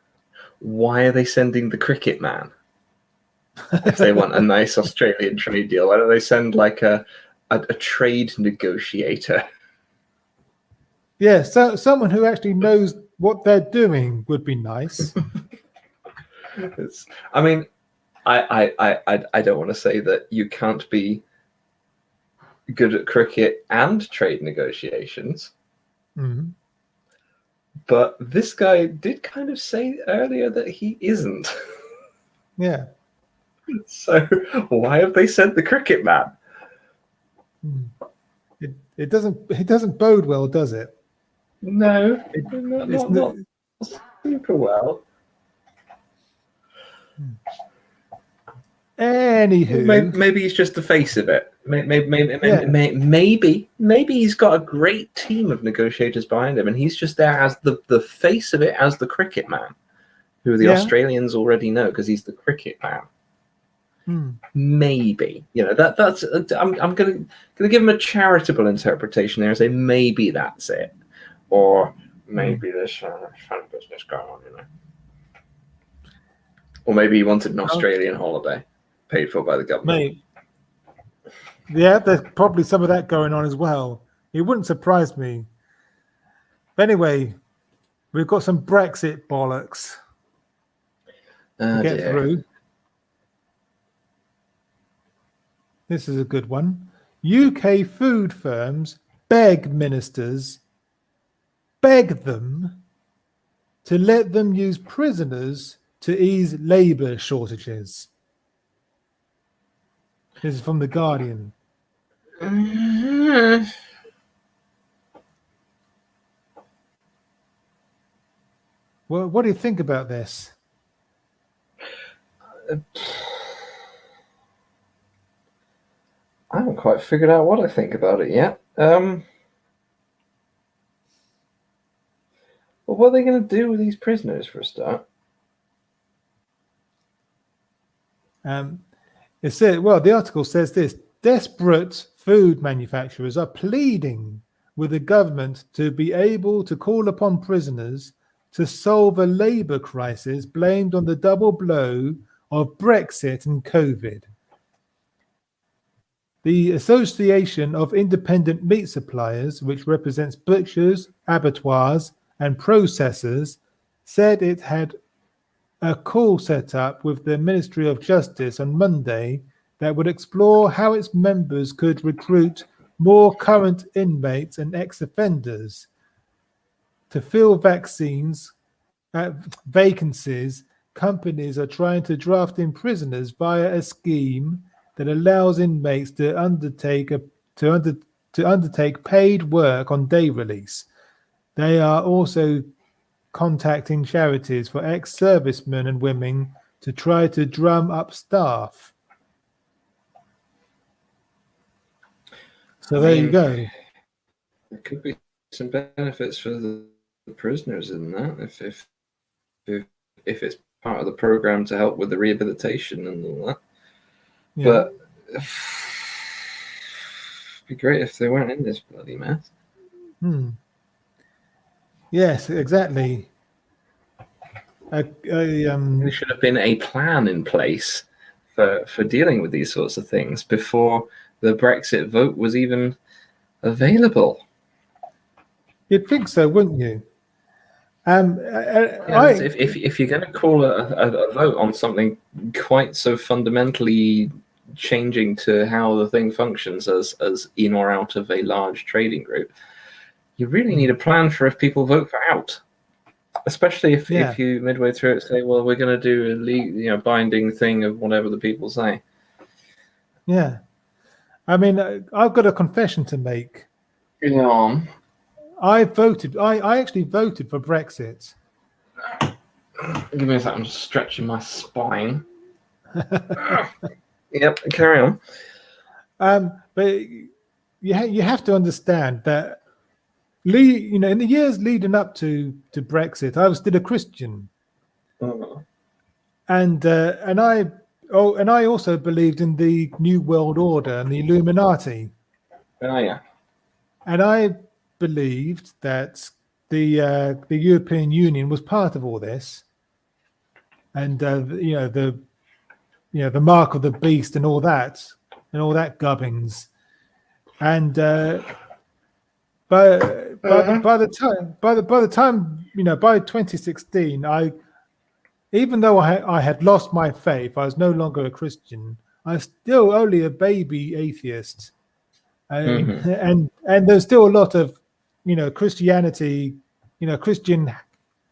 why are they sending the cricket man? If they want a nice Australian trade deal, why don't they send like a trade negotiator? Yeah, so someone who actually knows what they're doing would be nice. I mean, I don't want to say that you can't be good at cricket and trade negotiations. Mhm. But this guy did kind of say earlier that he isn't. Yeah. So why have they sent the cricket man? It doesn't bode well, does it? No, It's not super well. Anywho, Maybe he's just the face of it. Yeah. Maybe he's got a great team of negotiators behind him, and he's just there as the face of it, as the cricket man, who the Yeah. Australians already know because he's the cricket man. Maybe, you know, that's I'm gonna give him a charitable interpretation there and say maybe that's it, or maybe there's some business going on, you know, or maybe he wanted an Australian holiday paid for by the government. Mate. Yeah, there's probably some of that going on as well. It wouldn't surprise me. But anyway, we've got some Brexit bollocks to get through. This is a good one. UK food firms beg ministers, beg them to let them use prisoners to ease labour shortages. This is from The Guardian. Well, what do you think about this? I haven't quite figured out what I think about it yet. Well, what are they going to do with these prisoners for a start? The article says this: desperate food manufacturers are pleading with the government to be able to call upon prisoners to solve a labour crisis blamed on the double blow of Brexit and COVID. The Association of Independent Meat Suppliers, which represents butchers, abattoirs, and processors, said it had a call set up with the Ministry of Justice on Monday that would explore how its members could recruit more current inmates and ex-offenders to fill vacancies. Companies are trying to draft in prisoners via a scheme that allows inmates to undertake paid work on day release. They are also contacting charities for ex-servicemen and women to try to drum up staff. So there you go. There could be some benefits for the prisoners in that if it's part of the program to help with the rehabilitation and all that. Yeah. But it'd be great if they weren't in this bloody mess. Yes, exactly. There should have been a plan in place for dealing with these sorts of things before the Brexit vote was even available. You'd think so, wouldn't you? If you're going to call a vote on something quite so fundamentally changing to how the thing functions as in or out of a large trading group, you really need a plan for if people vote for out. Especially if you midway through it say, well, we're going to do a binding thing of whatever the people say. Yeah, I mean, I've got a confession to make. Yeah. I actually voted for Brexit. Give me a second. I'm just stretching my spine. Yep, carry on. But you have to understand that. In the years leading up to Brexit, I was still a Christian, and I also believed in the New World Order and the Illuminati. Oh yeah, and I believed that the European Union was part of all this, and the mark of the beast and all that gubbins, and by the time by 2016, even though I had lost my faith, I was no longer a Christian. I was still only a baby atheist, and there's still a lot of Christianity, Christian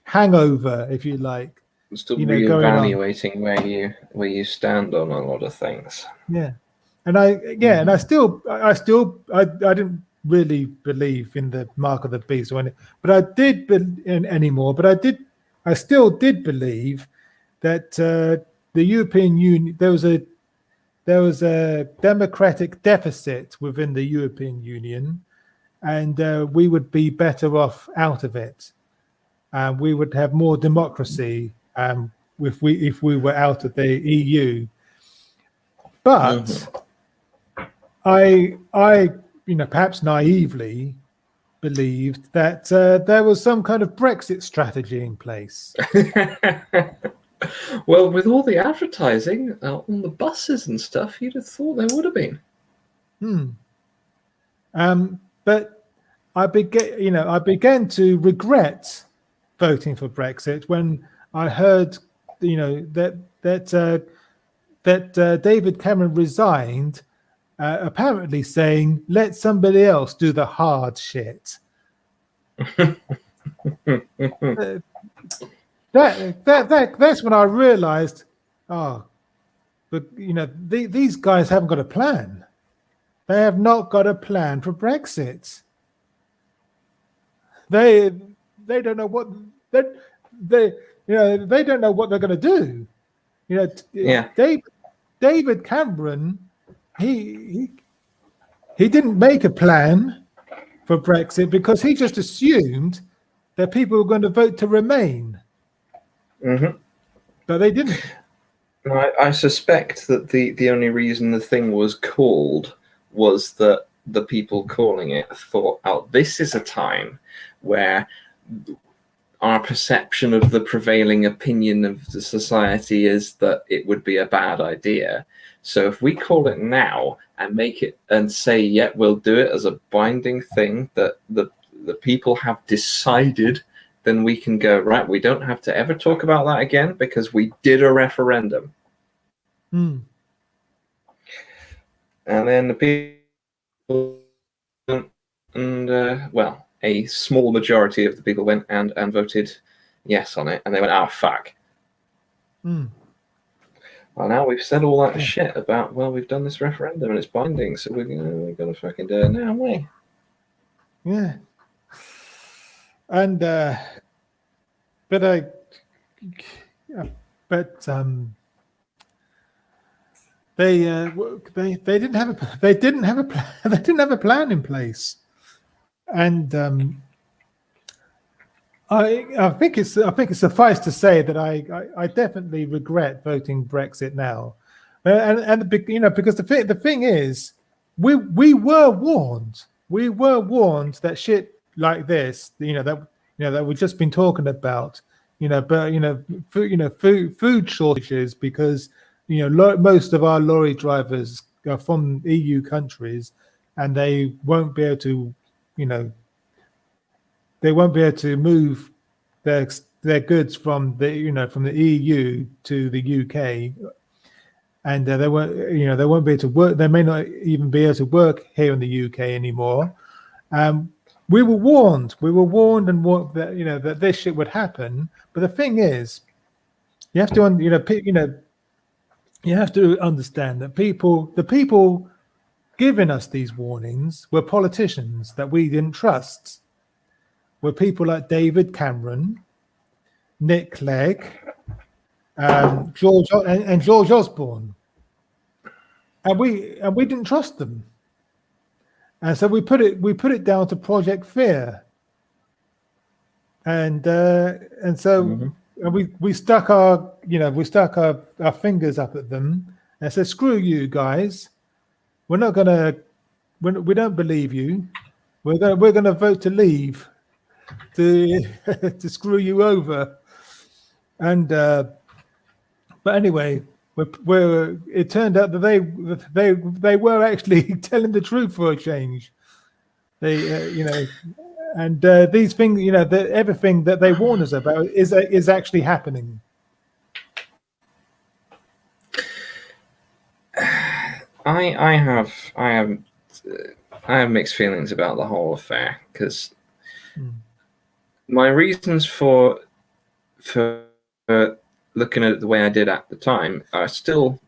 hangover, if you like. Still reevaluating where you stand on a lot of things. Yeah, and I didn't really believe in the mark of the beast or anything, but I did anymore. But I still did believe that the European Union, there was a democratic deficit within the European Union, and we would be better off out of it. We would have more democracy if we were out of the EU. But I perhaps naively believed that there was some kind of Brexit strategy in place. Well, with all the advertising on the buses and stuff, you'd have thought there would have been. But I began to regret voting for Brexit when I heard, that David Cameron resigned, apparently saying, "Let somebody else do the hard shit." That's when I realized, these guys haven't got a plan. They have not got a plan for Brexit. They don't know what they don't know what they're going to do. David Cameron, he didn't make a plan for Brexit because he just assumed that people were going to vote to remain. But they didn't. I suspect that the only reason the thing was called was that the people calling it thought, this is a time where our perception of the prevailing opinion of the society is that it would be a bad idea. So if we call it now and make it and say, yeah, we'll do it as a binding thing that the people have decided, then we can go, right, we don't have to ever talk about that again because we did a referendum. And then the people, a small majority of the people went and voted yes on it, and they went, fuck. Well, now we've said all that shit about, we've done this referendum and it's binding, so we're gonna fucking do it now, aren't we? Yeah. And they didn't have a plan in place, and I think it's suffice to say that I definitely regret voting Brexit now, and because the thing is, we were warned that shit like this, that we've just been talking about, food shortages, because most of our lorry drivers are from EU countries, and they won't be able to move their goods from the EU to the UK, and they won't be able to work. They may not even be able to work here in the UK anymore. We were warned, and that this shit would happen. But the thing is, you have to understand that the people giving us these warnings were politicians that we didn't trust. Were people like David Cameron, Nick Clegg, George Osborne, and we didn't trust them, and so we put it down to Project Fear, and so we stuck our fingers up at them and said, "Screw you guys, we don't believe you. We're gonna vote to leave." to to screw you over. And but anyway, it turned out that they were actually telling the truth for a change. They and these things, everything that they warn us about is actually happening. I have mixed feelings about the whole affair, because my reasons for looking at it the way I did at the time I still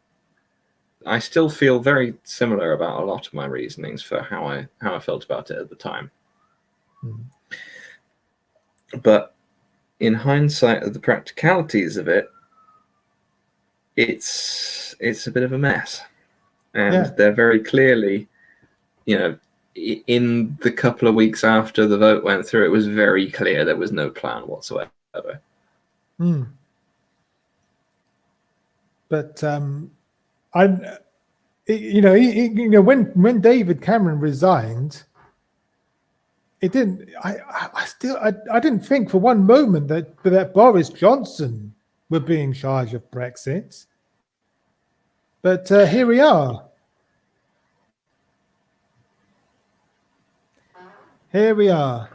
feel very similar about a lot of my reasonings for how I felt about it at the time. But in hindsight of the practicalities of it, it's a bit of a mess. And they're very clearly, in the couple of weeks after the vote went through, it was very clear there was no plan whatsoever. But when David Cameron resigned, it didn't. I didn't think for one moment that Boris Johnson would be in charge of Brexit. But here we are. Here we are.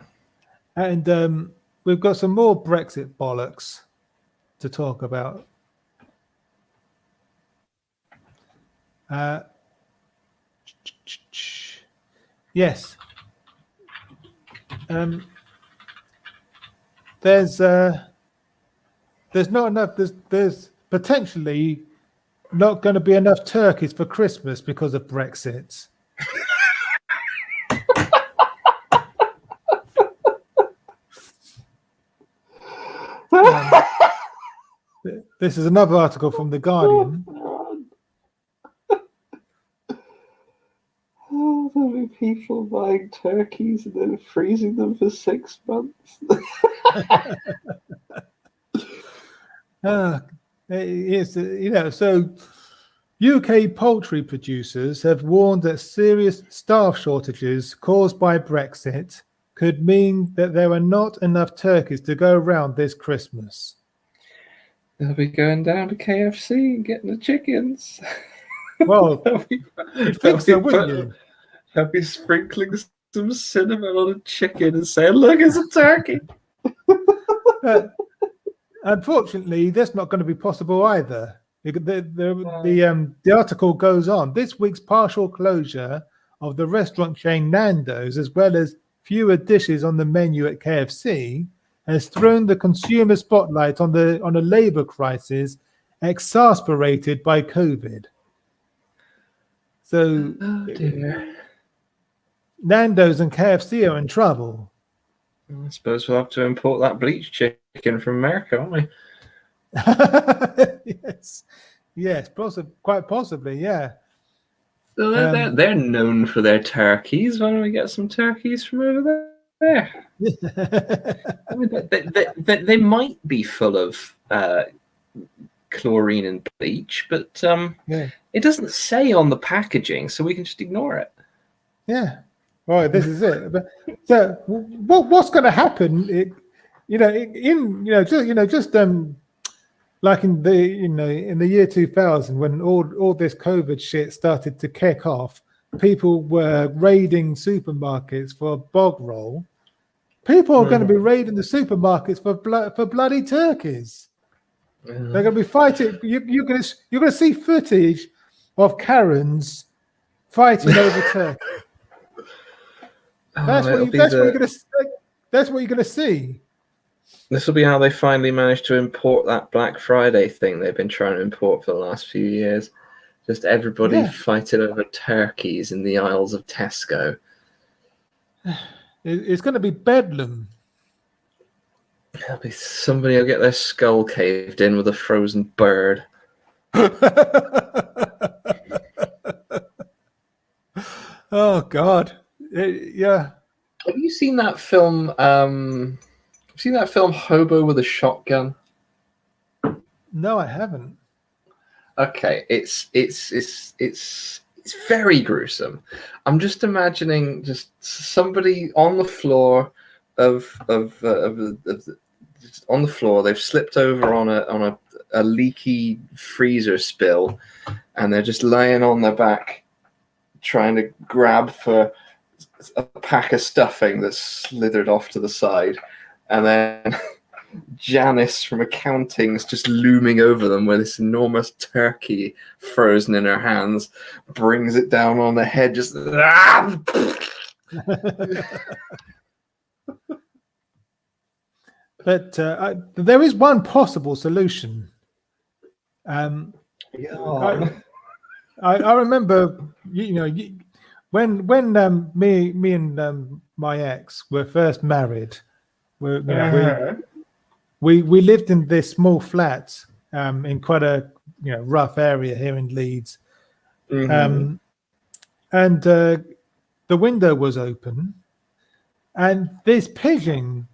And we've got some more Brexit bollocks to talk about. Yes. There's not enough. There's potentially not going to be enough turkeys for Christmas because of Brexit. This is another article from The Guardian. Oh, there'll be people buying turkeys and then freezing them for 6 months. So UK poultry producers have warned that serious staff shortages caused by Brexit could mean that there are not enough turkeys to go around this Christmas. They'll be going down to KFC and getting the chickens. Well, you'd think so, wouldn't you? They'll be sprinkling some cinnamon on a chicken and saying, "Look, it's a turkey." Unfortunately, that's not going to be possible either. The article goes on. This week's partial closure of the restaurant chain Nando's, as well as fewer dishes on the menu at KFC, has thrown the consumer spotlight on a labour crisis exacerbated by COVID. So, Nando's and KFC are in trouble. I suppose we'll have to import that bleached chicken from America, won't we? Yes, quite possibly, yeah. So they're known for their turkeys. Why don't we get some turkeys from over there? I mean, they might be full of chlorine and bleach, but it doesn't say on the packaging, so we can just ignore it. Yeah, right. This is it. But so, what's going to happen? Like in the year 2000, when all this COVID shit started to kick off, people were raiding supermarkets for bog roll. People are going to be raiding the supermarkets for bloody turkeys. They're going to be fighting. You're going to see footage of Karens fighting over turkey. That's what you're going to see. This will be how they finally managed to import that Black Friday thing they've been trying to import for the last few years. Just everybody fighting over turkeys in the aisles of Tesco. It's going to be bedlam. There'll be somebody will get their skull caved in with a frozen bird. Oh God, yeah. Have you seen that film? Hobo with a Shotgun? No, I haven't. Okay, it's very gruesome. I'm just imagining just somebody on the floor on the floor. They've slipped over on a leaky freezer spill, and they're just laying on their back, trying to grab for a pack of stuffing that's slithered off to the side, and then Janice from accounting's just looming over them with this enormous turkey frozen in her hands, brings it down on their head, just But there is one possible solution. I remember, when me and my ex were first married, we lived in this small flat in quite a rough area here in Leeds, and the window was open, and this pigeon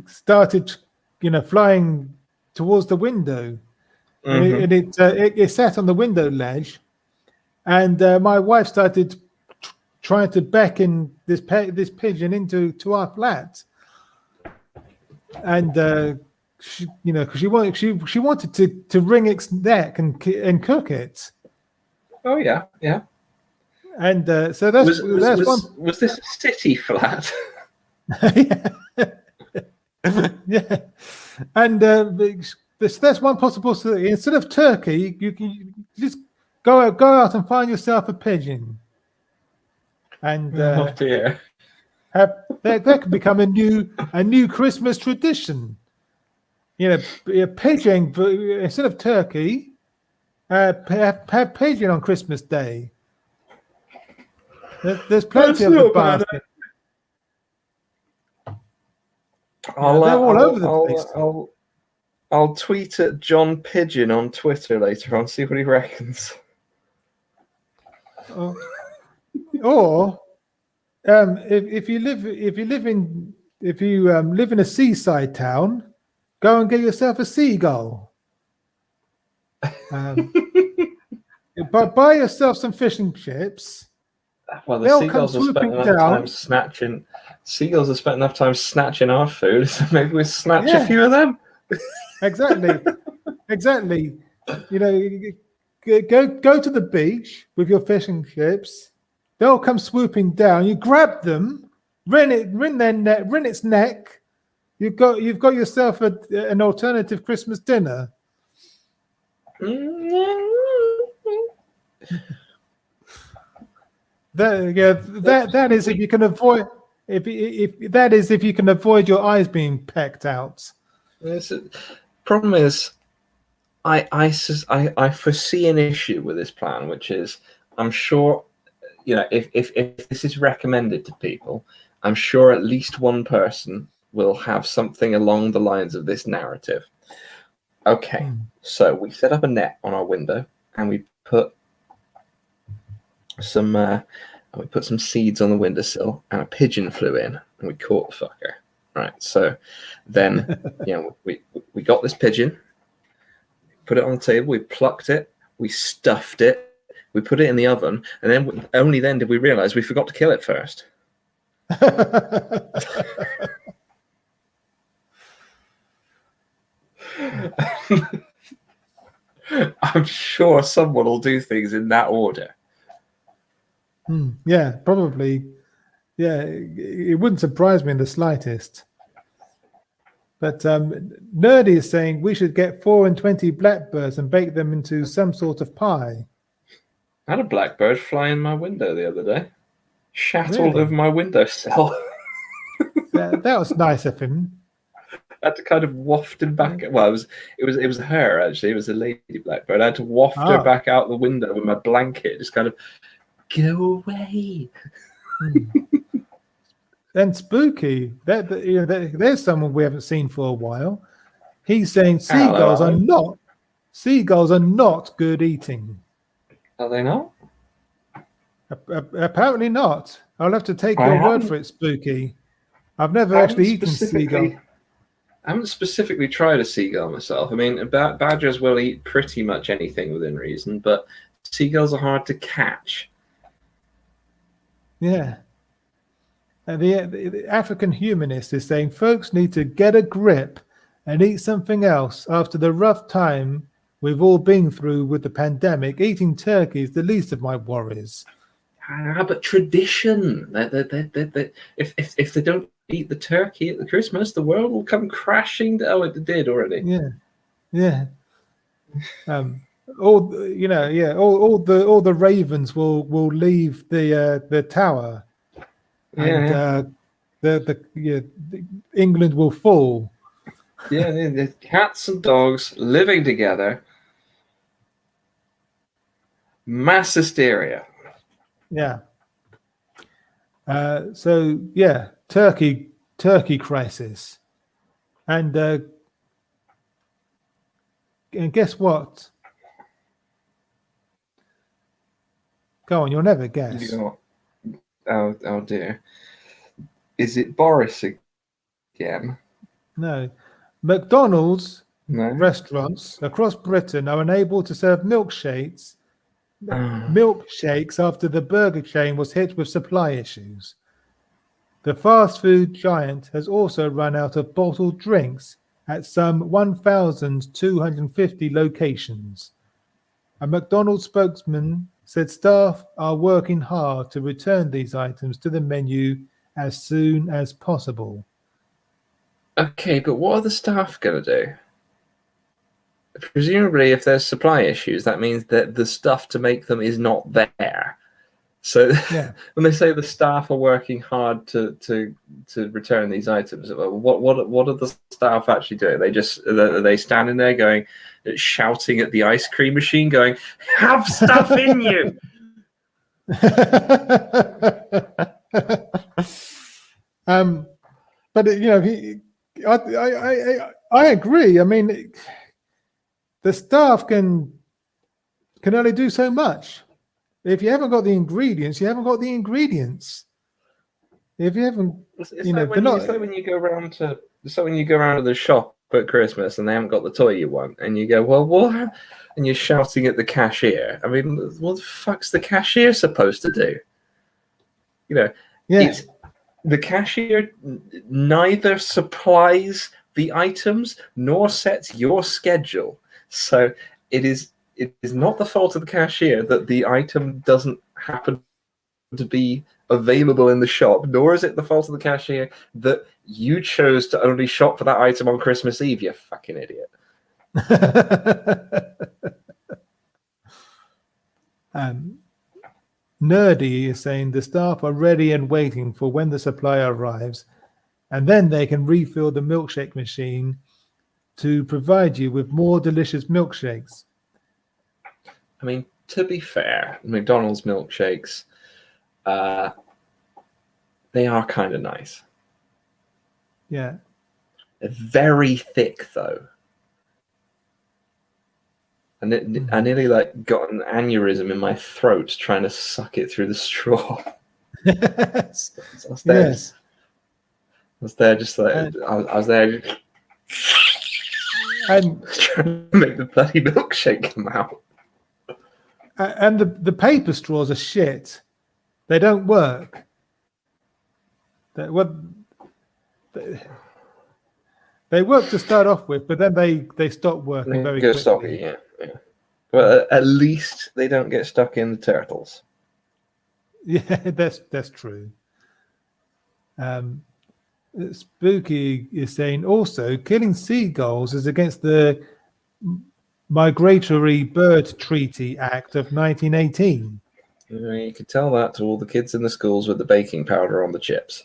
started flying towards the window, and it sat on the window ledge, and my wife started trying to beckon this pigeon into our flat, and because she wanted to wring its neck and cook it. Oh yeah. And so that's was this a city flat? Yeah, and that's one possible solution. Instead of turkey, you can just go out and find yourself a pigeon, and oh dear, that could become a new Christmas tradition. A pigeon instead of turkey. Have pigeon on Christmas Day. There's plenty of the basket. They're all over the place. I'll tweet at John Pigeon on Twitter later on, see what he reckons. Or if you live in a seaside town, go and get yourself a seagull. Buy yourself some fish and chips. Well, the seagulls have spent enough time snatching. Seagulls have spent enough time snatching our food, so maybe we snatch a few of them. Exactly. Go to the beach with your fish and chips. They'll come swooping down. You grab them, wring its neck. You've got yourself an alternative Christmas dinner. That is if you can avoid if you can avoid your eyes being pecked out. Problem is, I foresee an issue with this plan, which is I'm sure if this is recommended to people, I'm sure at least one person will have something along the lines of this narrative. Okay, so we set up a net on our window and we put some seeds on the windowsill, and a pigeon flew in and we caught the fucker. Right, so then we got this pigeon, put it on the table, we plucked it, we stuffed it, we put it in the oven, and then only then did we realize we forgot to kill it first. I'm sure someone will do things in that order. Yeah, probably. Yeah, it wouldn't surprise me in the slightest. But Nerdy is saying we should get 4 and 20 blackbirds and bake them into some sort of pie. I had a blackbird fly in my window the other day. Shat all over my windowsill. That was nice of him. I had to kind of waft him back. Well, it was her actually. It was a lady blackbird. I had to waft her back out the window with my blanket, just kind of go away. Then Spooky, there's someone we haven't seen for a while. He's saying seagulls are not good eating. Are they not? Apparently not. I'll have to take your word for it, Spooky. I've never actually eaten seagull. I haven't specifically tried a seagull myself. I mean, badgers will eat pretty much anything within reason, but seagulls are hard to catch. Yeah. And the African humanist is saying folks need to get a grip and eat something else after the rough time we've all been through with the pandemic. Eating turkey is the least of my worries. But tradition. If they don't eat the turkey at the Christmas, the world will come crashing. Oh, it did already. Yeah. All the ravens will leave the tower, and England will fall. Yeah, the cats and dogs living together. Mass hysteria. Yeah. Turkey crisis, and guess what? Go on, you'll never guess. Oh dear. Is it Boris again? No. McDonald's No. restaurants across Britain are unable to serve milkshakes after the burger chain was hit with supply issues. The fast food giant has also run out of bottled drinks at some 1,250 locations. A McDonald's spokesman said staff are working hard to return these items to the menu as soon as possible. Okay, but what are the staff going to do? Presumably, if there's supply issues, that means that the stuff to make them is not there. So when they say the staff are working hard to return these items, what are the staff actually doing? Are they standing there going, shouting at the ice cream machine, going, "Have stuff in you"? But I agree. I mean, the staff can only do so much. If you haven't got the ingredients, you haven't got the ingredients. If you haven't, it's like when you go around to the shop at Christmas and they haven't got the toy you want, and you go, "Well, what?" And you're shouting at the cashier. I mean, what the fuck's the cashier supposed to do? It's the cashier neither supplies the items nor sets your schedule. So it is not the fault of the cashier that the item doesn't happen to be available in the shop, nor is it the fault of the cashier that you chose to only shop for that item on Christmas Eve, you fucking idiot. Nerdy is saying the staff are ready and waiting for when the supplier arrives, and then they can refill the milkshake machine to provide you with more delicious milkshakes. I mean, to be fair, McDonald's milkshakes, they are kind of nice. Yeah. They're very thick, though. I nearly got an aneurysm in my throat trying to suck it through the straw. Yes. I was there trying to make the bloody milkshake come out. And the paper straws are shit. They don't work. They work to start off with, but then they stop working very quickly. Soggy, yeah. But at least they don't get stuck in the turtles. Yeah, that's true. Spooky is saying also killing seagulls is against the Migratory Bird Treaty Act of 1918. You could tell that to all the kids in the schools with the baking powder on the chips.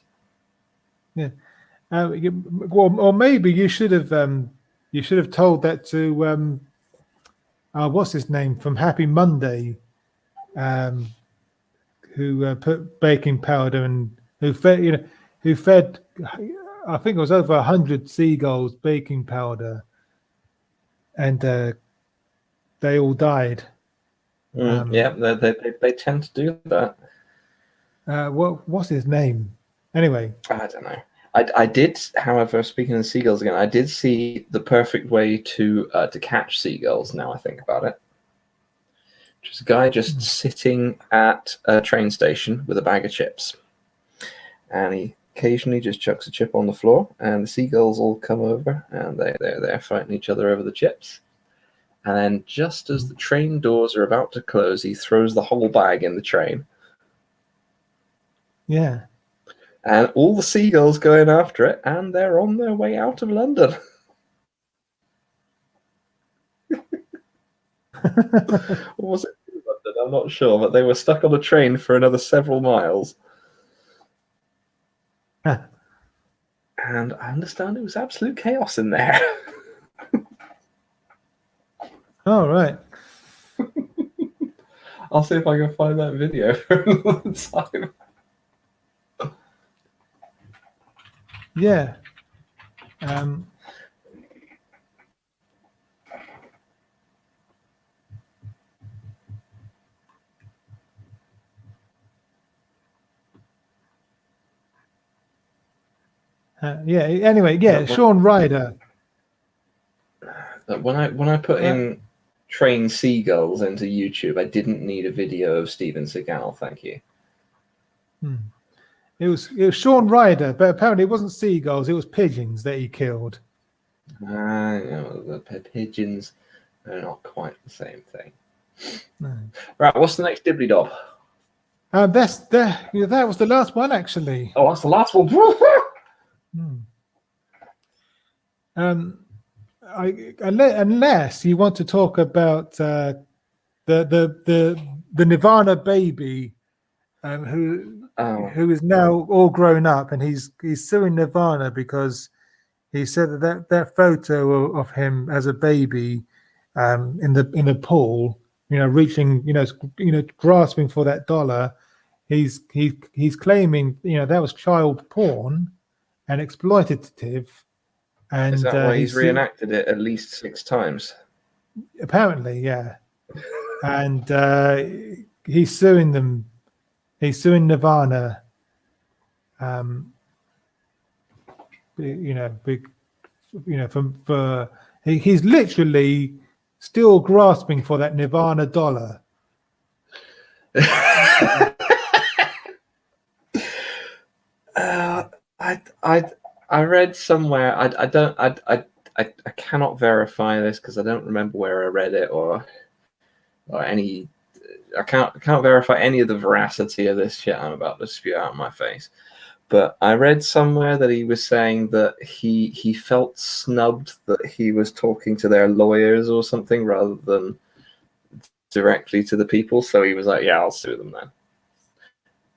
Yeah, or maybe you should have told that to what's his name from Happy Monday, who put baking powder and who fed I think it was over 100 seagulls baking powder, and they all died. They tend to do that. What's his name? Anyway, I don't know. I did, however, speaking of seagulls again, I did see the perfect way to catch seagulls. Now I think about it, which is a guy just sitting at a train station with a bag of chips, and he occasionally just chucks a chip on the floor, and the seagulls all come over, and they're fighting each other over the chips. And then just as the train doors are about to close, he throws the whole bag in the train. Yeah. And all the seagulls go in after it, and they're on their way out of London. Or was it in London? I'm not sure, but they were stuck on a train for another several miles. And I understand it was absolute chaos in there. Oh, right. I'll see if I can find that video for another time. Yeah. Yeah. Anyway, yeah. Sean Ryder. When I put in train seagulls into YouTube, I didn't need a video of Steven Seagal. Thank you. It was Sean Ryder, but apparently it wasn't seagulls; it was pigeons that he killed. The pigeons are not quite the same thing. No. Right, what's the next dibbly dob? That was the last one, actually. Oh, that's the last one. Unless you want to talk about the Nirvana baby, who is now all grown up, and he's suing Nirvana because he said that photo of him as a baby in the pool, reaching, grasping for that dollar. He's claiming, that was child porn and exploitative. And is that why he's reenacted it at least 6 times? Apparently, yeah. And he's suing them. He's suing Nirvana. He's literally still grasping for that Nirvana dollar. I read somewhere. I cannot verify this because I don't remember where I read it or any. I can't verify any of the veracity of this shit I'm about to spew out of my face. But I read somewhere that he was saying that he felt snubbed that he was talking to their lawyers or something rather than directly to the people. So he was like, "Yeah, I'll sue them then."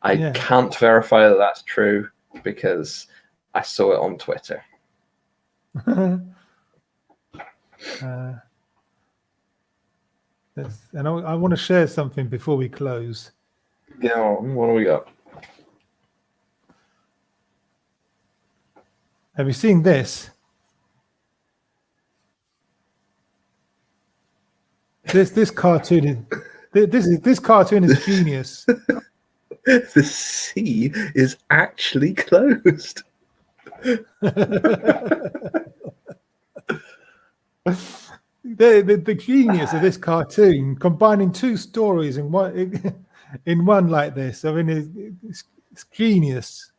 I can't verify that that's true because I saw it on Twitter. And I want to share something before we close. Go on. What do we got? Have you seen this? This cartoon is genius. The sea is actually closed. The genius of this cartoon, combining 2 stories in one like this. I mean, it's genius.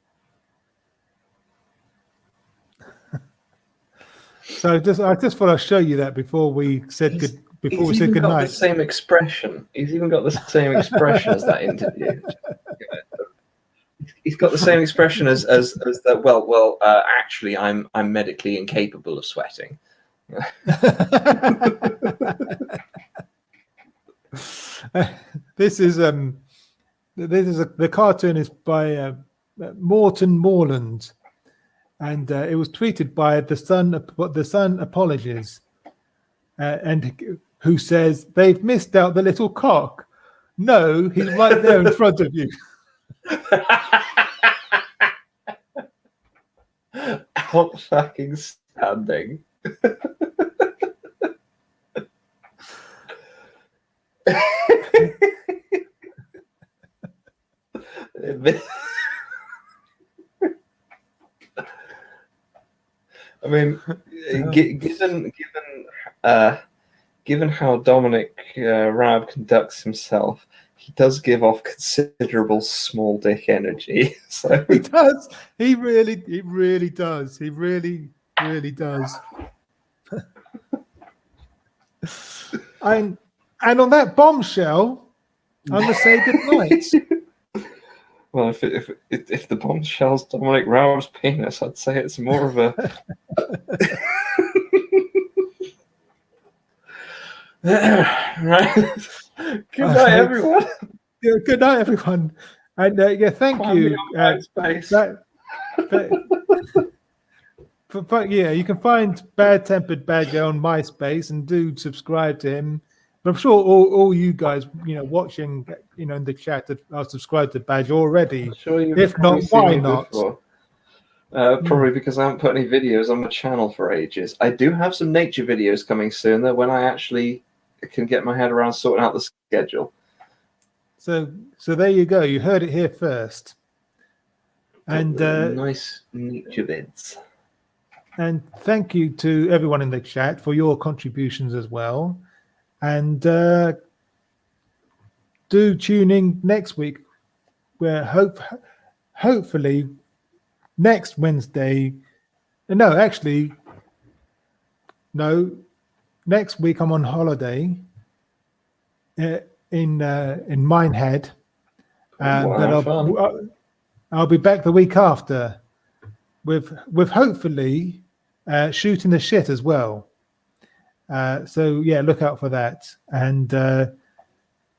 So I just thought I'd show you that before we said good. Before we said good night. He's even got the same expression. He's even got the same expression as that interview. He's got the same expression as that. Well. Actually, I'm medically incapable of sweating. This is the cartoon is by Morton Morland, and it was tweeted by the Sun Apologies, and who says they've missed out the little cock. No, he's right there in front of you. Not fucking standing. I mean, given how Dominic Raab conducts himself, he does give off considerable small dick energy. So He does. He really does. He really does. And on that bombshell, I'm gonna say good night. well, if the bombshell's Dominic Raab's penis, I'd say it's more of a. Right. Good night, everyone. Good night, everyone. And yeah, thank Find me you. on MySpace. But yeah, you can find Bad Tempered Badger on MySpace and do subscribe to him. But I'm sure all you guys, watching, in the chat are subscribed to Badger already. Sure, you've If probably not, seen why me not? before. Probably because I haven't put any videos on my channel for ages. I do have some nature videos coming soon, though, when I actually can get my head around sorting out the schedule. So there you go. You heard it here first. And nice nature vids. And thank you to everyone in the chat for your contributions as well. And do tune in next week, where hopefully next Wednesday. No, actually, no. Next week I'm on holiday in Minehead, but I'll be back the week after with hopefully shooting the shit as well. So yeah, look out for that. And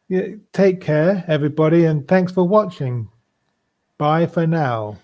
yeah, take care, everybody, and thanks for watching. Bye for now.